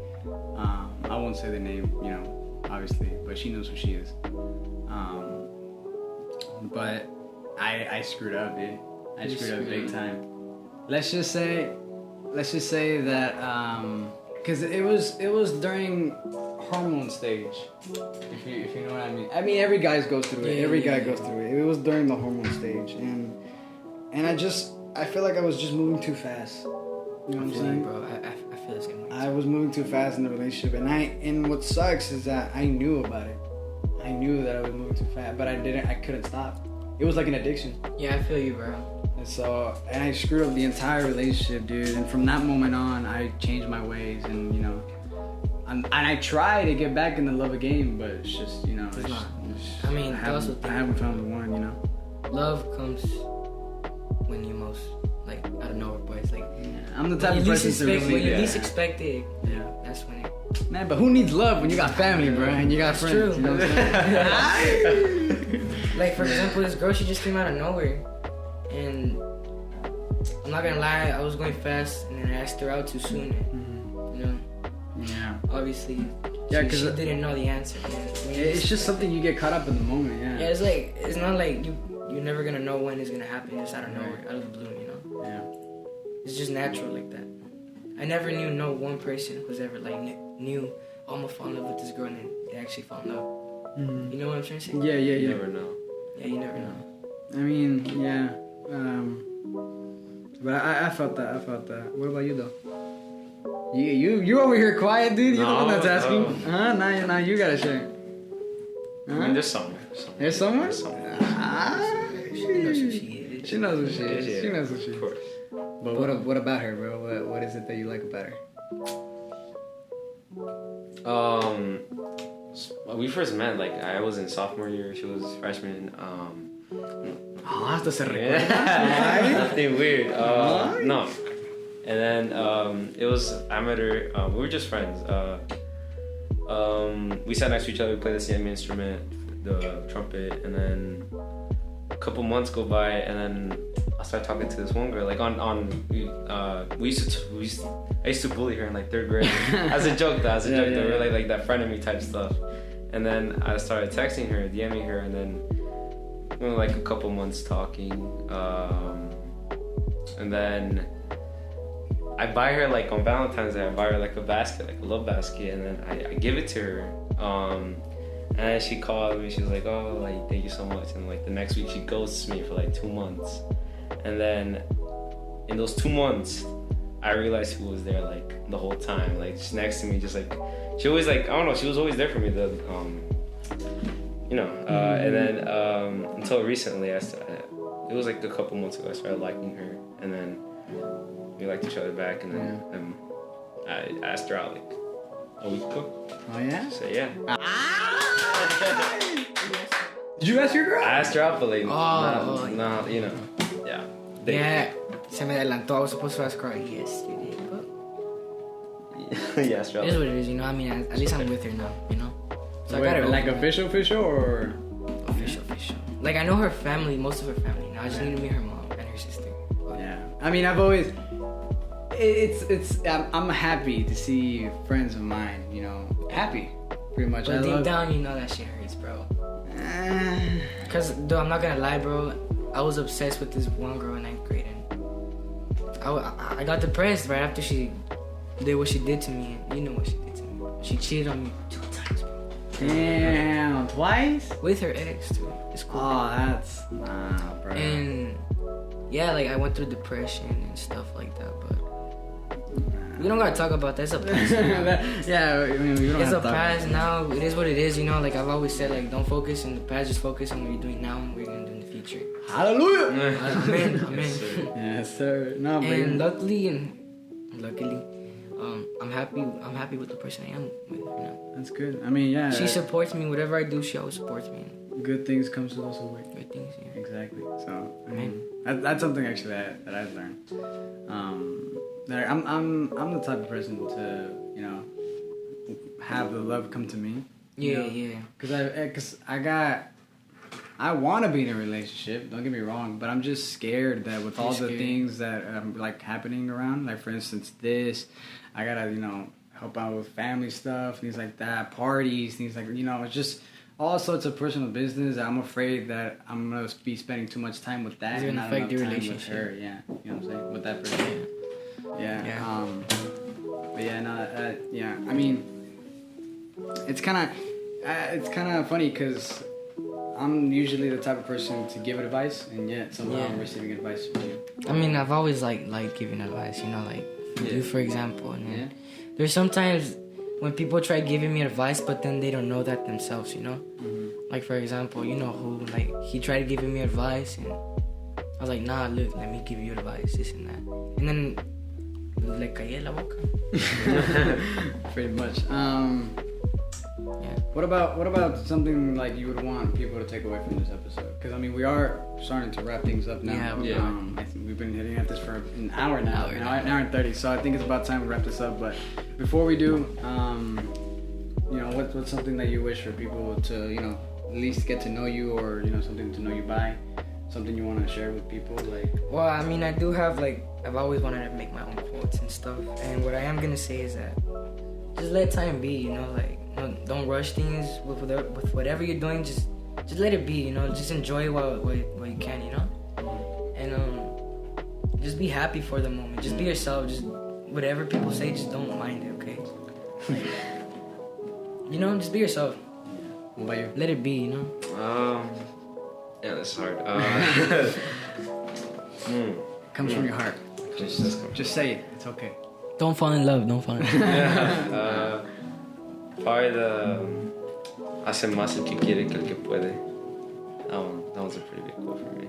I won't say the name, you know, obviously, but she knows who she is. But I screwed up, dude. I screwed up big time. Let's just say that because it was during hormone stage, if you know what I mean. I mean, every guy goes through it. Every guy goes through it. It was during the hormone stage, and I feel like I was just moving too fast. You know what I'm saying? Bro, I feel the same way. I was moving too fast in the relationship, and what sucks is that I knew about it. I knew that I was moving too fast, but I couldn't stop. It was like an addiction. Yeah, I feel you, bro. And I screwed up the entire relationship, dude. And from that moment on, I changed my ways, and you know, and I try to get back in the love game, but it's just, you know, It's not. I mean, I also haven't, think- I haven't found the one, you know. Love comes when you most like out of nowhere, boys. Like I'm the type when of you least person to expect, when really, you least expect it, yeah. that's when it. Man, but who needs love when you got family, bro, and you got That's friends? true. You know what I'm saying? Like for example, this girl, she just came out of nowhere, and I'm not gonna lie, I was going fast, and then I asked her out too soon. And, you know, Yeah. obviously, Yeah, she 'cause didn't know the answer. Man. When you It's just something you get caught up in the moment, yeah. yeah, it's not like you're never gonna know when it's gonna happen. Just out of nowhere, out of the blue, you know. Yeah. It's just natural like that. I never knew no one person who's ever like knew, oh, I'm gonna fall in love with this girl, and then they actually fall in love. You know what I'm trying to say? Yeah, yeah, You yeah. never know. Yeah, you never know. I mean, yeah. But I felt that. What about you though? You over here quiet, dude. You're the one that's asking. Now you gotta share. I mean, there's some. There's someone. There's some. She knows who she is. She knows who she is. Yeah, She knows who she Of is. course. But what about her, bro? What is it that you like about her? We first met, like, I was in sophomore year, she was freshman. Hasta se Yeah. Nothing weird. No. And then I met her, we were just friends. We sat next to each other, we played the same instrument, the trumpet, and then a couple months go by, and then I started talking to this one girl, like I used to bully her in like 3rd grade as a joke though, really like that frenemy type stuff. And then I started texting her, DMing her, and then we were like a couple months talking, and then I buy her, like on Valentine's Day, I buy her like a basket, like a love basket, and then I give it to her. And then she called me, she was like, oh, like, thank you so much. And like the next week she ghosts me for like 2 months. And then in those 2 months, I realized who was there like the whole time, like just next to me, just like, she always like, I don't know, she was always there for me, and then until recently, it was like a couple months ago, I started liking her, and then we liked each other back, and then I asked her out like a week ago. Oh yeah? So yeah. Did you ask your girl? I asked her out, but like, Oh, yeah. Yeah, se me adelantó. I was supposed to ask her yesterday, but Yeah, asked her it is out. what it is, you know. I mean, at least I'm with her now, you know. So I got it like over. official or? Official. Like I know her family, most of her family. Now I just need to meet her mom and her sister. Yeah. I mean, I've always. I'm happy to see friends of mine, you know, happy, pretty much. But deep down, you know that shit hurts, bro. Cause, dude, I'm not gonna lie, bro. I was obsessed with this one girl in 9th grade, and I got depressed right after she did what she did to me. And you know what she did to me. She cheated on me 2 times, bro. Damn, twice? With her ex, too. It's cool. Oh, that's bro. And yeah, like I went through depression and stuff like that, but we don't gotta talk about that. It's a past now. Yeah, I mean, we don't It's have a to talk past about now. It is what it is, you know. Like I've always said, like don't focus on the past, just focus on what you're doing now and what you're gonna do in the future. it. Hallelujah! Amen. Yes, sir. Yes, sir. No, but And luckily, I'm happy with the person I am with now. that's good. I mean, yeah. She supports me. Whatever I do, she always supports me. Good things come to those who wait. Good things, yeah. Exactly. So, I mean, that's something actually that I've learned. That I'm the type of person to, you know, have the love come to me. Yeah. Cause I want to be in a relationship. Don't get me wrong, but I'm just scared that with all the things that like happening around, like for instance this, I gotta help out with family stuff, things like that, parties, things like it's just all sorts of personal business. I'm afraid that I'm gonna be spending too much time with that It's and gonna not affect enough your time with relationship. her. Yeah, you know what I'm saying, with that person. Yeah. But yeah, no, yeah. I mean, it's kind of funny because I'm usually the type of person to give advice, and yet somehow I'm receiving advice from you. I mean, I've always like giving advice, you know, like you, for example. And then there's sometimes when people try giving me advice, but then they don't know that themselves, you know. Like for example, you know who, like he tried giving me advice, and I was like, nah, look, let me give you advice, this and that, and then le caí la boca. Pretty much. Yeah. What about something like you would want people to take away from this episode? Because I mean, we are starting to wrap things up now. Yeah. I think we've been hitting at this for an hour now, an hour and 30. So I think it's about time we wrap this up. But before we do, what's something that you wish for people to, at least get to know you, or something to know you by, something you want to share with people, like? Well, I mean, I do have I've always wanted to make my own quotes and stuff, and what I am gonna say is that just let time be, don't rush things with whatever you're doing. Just let it be, just enjoy what you can, and just be happy for the moment. Just be yourself. Just whatever people say, just don't mind it, okay? Just be yourself. What about you? Let it be, Yeah, that's hard. Comes from your heart. Just Just say it. It's okay. Don't fall in love. Don't fall in love. Probably the hace más el que quiere que el que puede. That one's a pretty big quote for me.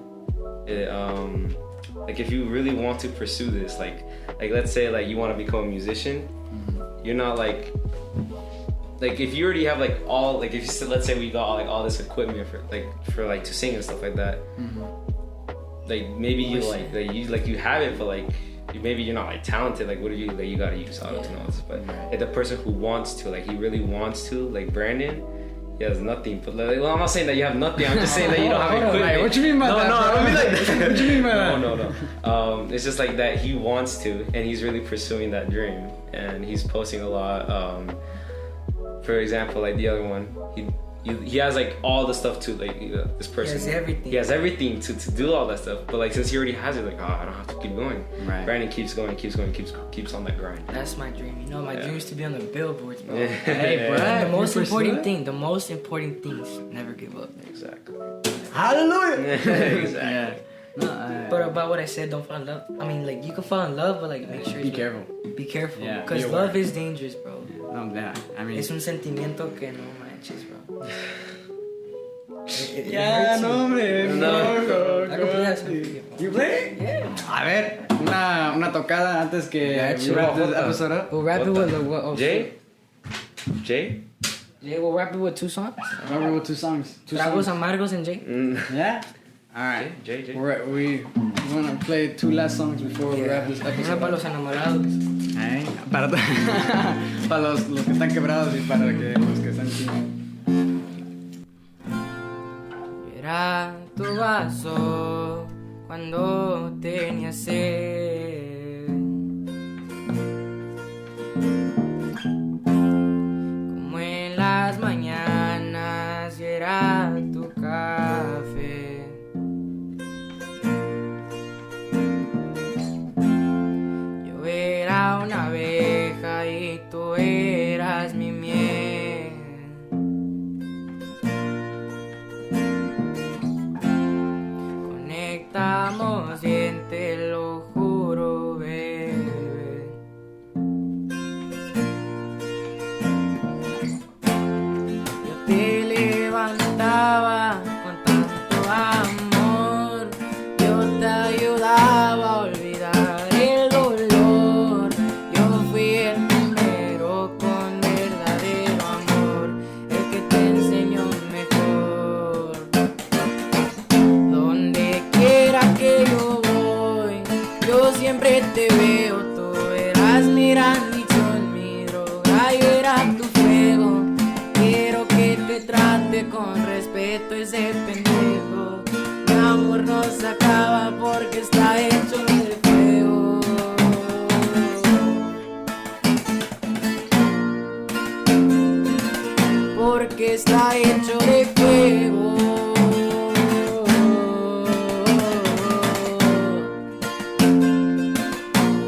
Like if you really want to pursue this, like let's say like you want to become a musician, you're not like if you already have like all like if you said, let's say we got like all this equipment for like to sing and stuff like that, like maybe you you have it, but like maybe you're not like talented, like what do you like you gotta use auto-tune all this, but like the person who wants to, like he really wants to, like Brandon, he has nothing, but like, well, I'm not saying that you have nothing, I'm just saying that you don't have equipment. Like, what you mean by that? No, I don't mean like that. What you mean by that? No. It's just like that he wants to, and he's really pursuing that dream, and he's posting a lot. For example, like the other one, he has like all the stuff to like this person. He has everything to do all that stuff, but like since he already has it, like I don't have to keep going. Right. Brandon keeps going, keeps on that grind. That's my dream. You know, my dream is to be on the billboards, bro. Hey, bro. The most important thing is never give up. Exactly. Hallelujah. Exactly. No, But about what I said, don't fall in love. I mean, like you can fall in love, but like make sure be careful. Be careful, Yeah, because be love aware. is dangerous, bro. No, yeah. I mean. Es un sentimiento que no manches, bro. Ya, no, hombre. No. I can play that song for you, bro. You play? Yeah. A ver, una tocada antes que we wrap this episode up. We'll wrap it with what? Oh, Jay? Yeah, we'll wrap it with 2 songs. Remember with 2 songs. 2 Tragos songs. Amargos and Jay. Yeah? Alright. Jay. We want to play 2 last songs before we wrap this Una episode para up. los enamorados. Para, para los que están quebrados y para que los que están chinos. Era tu vaso cuando tenía sed, como en las mañanas, y era tu café. Yo era una abeja y tú eras mi miel. Conectamos bien, te lo juro, bebé. Yo te levantaba con tanto amor, yo te ayudaba a olvidar el dolor. Yo fui el primero con verdadero amor, el que te enseñó mejor. Donde quiera que yo voy, yo siempre te veo. Tú eras mi gran dichón, mi droga, yo era tu fuego. Quiero que te trate con respeto ese pendejo. Mi amor no se acaba porque está hecho de fuego. Porque está hecho de fuego.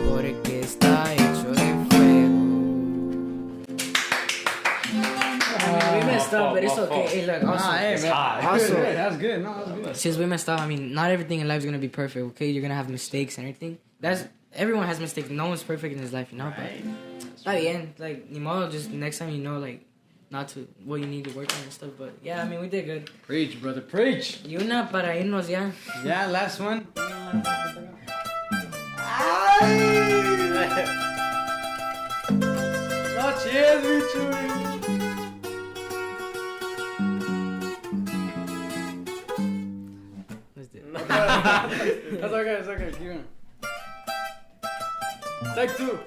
Porque está hecho de fuego. We messed up, but it's okay. Hey, look, also, Also, that's good. No, that's good. since we messed up, I mean, not everything in life is gonna be perfect. Okay, you're gonna have mistakes and everything. Everyone has mistakes. No one's perfect in his life, you know. But at the end, like, ni modo, just next time you know, like, not to what you need to work on and stuff. But yeah, I mean, we did good. Preach, brother, preach. Y una para irnos ya. Yeah, last one. No, cheers, bicho. Let's do it. That's okay, it's okay. Keep going. Take 2.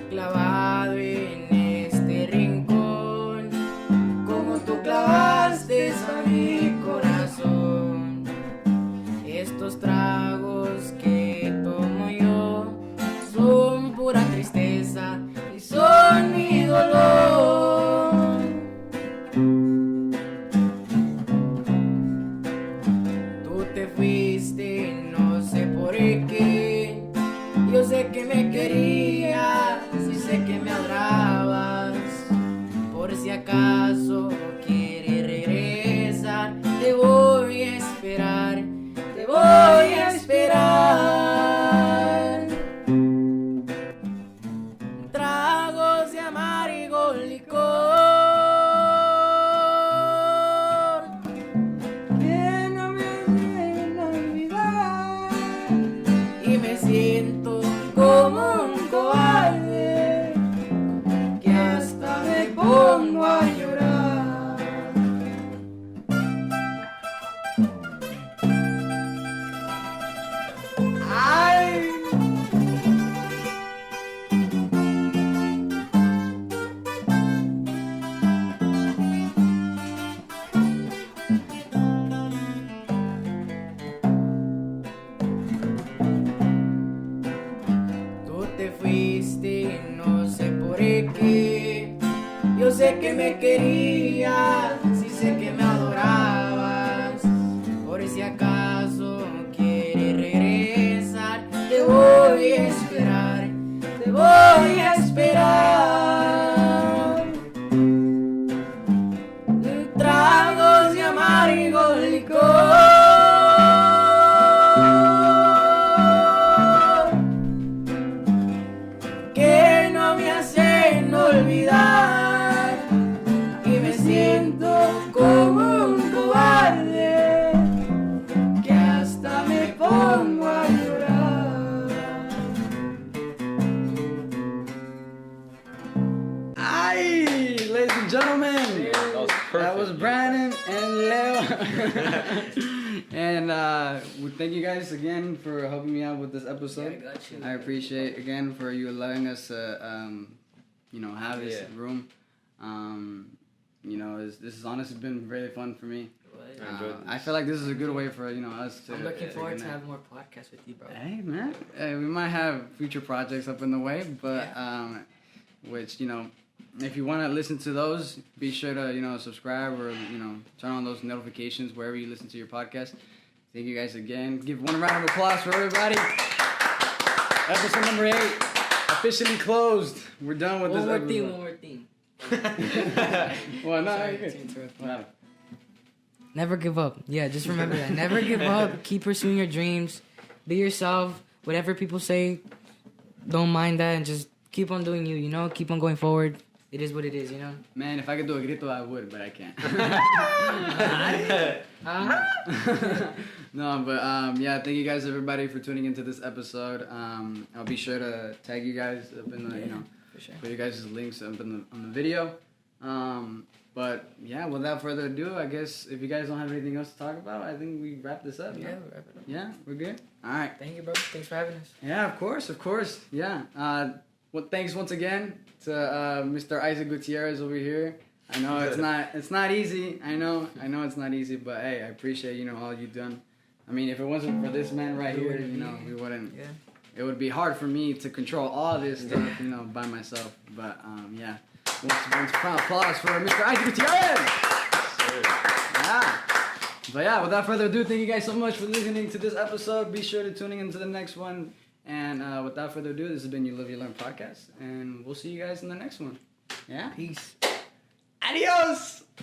Clavado en este rincón, como tú clavaste a mi corazón. Esto si acaso quieres regresar, te voy a esperar, te voy a esperar. Tragos de amargo licor que no me hacen olvidar, y me siento como un cobarde que hasta me pongo a llorar. Ay. Tú te fuiste, no sé por qué. Yo sé que me querías, sí sé que me adorabas. Por si acaso quieres regresar, te voy a esperar, te voy a esperar. Tragos de amargo licor que no me hacen olvidar, y me siento como un cobarde que hasta me pongo a llorar. Ay, ladies and gentlemen, That was perfect. that was Brandon and Leo. And we thank you guys again for helping me out with this episode. Yeah, I got you. I appreciate again for you allowing us to, have this Yeah. room. This has honestly been really fun for me. I enjoyed I this. feel like this is a good way for us to. I'm looking forward to connect. have more podcasts with you, bro. Hey man, we might have future projects up in the way, but which if you want to listen to those, be sure to subscribe or turn on those notifications wherever you listen to your podcast. Thank you guys again. Give one round of applause for everybody. Episode number 8 officially closed. We're done with One this more episode. thing, one more thing. Well, no, Sorry you're good. to interrupt. Wow. Never give up. Yeah, just remember that. Never give up. Keep pursuing your dreams. Be yourself. Whatever people say, don't mind that, and just keep on doing you. Keep on going forward. It is what it is. Man, if I could do a grito, I would, but I can't. No, but thank you guys everybody for tuning into this episode. I'll be sure to tag you guys up in the for sure. put you guys' links up on the video. But yeah, without further ado, I guess if you guys don't have anything else to talk about, I think we wrap this up. Yeah, no? we'll wrap it up. Yeah, we're good. All right. Thank you, bro. Thanks for having us. Yeah, of course. Yeah. Well, thanks once again to Mr. Isaac Gutierrez over here. I know it's not easy. I know it's not easy, but hey, I appreciate all you've done. I mean, if it wasn't for this man right here, we wouldn't. Yeah. It would be hard for me to control all this stuff, by myself. But yeah, once applause for Mr. Isaac Gutierrez. Yeah. But yeah, without further ado, thank you guys so much for listening to this episode. Be sure to tune in to the next one. And without further ado, this has been You Live, You Learn podcast. And we'll see you guys in the next one. Yeah? Peace. Adios!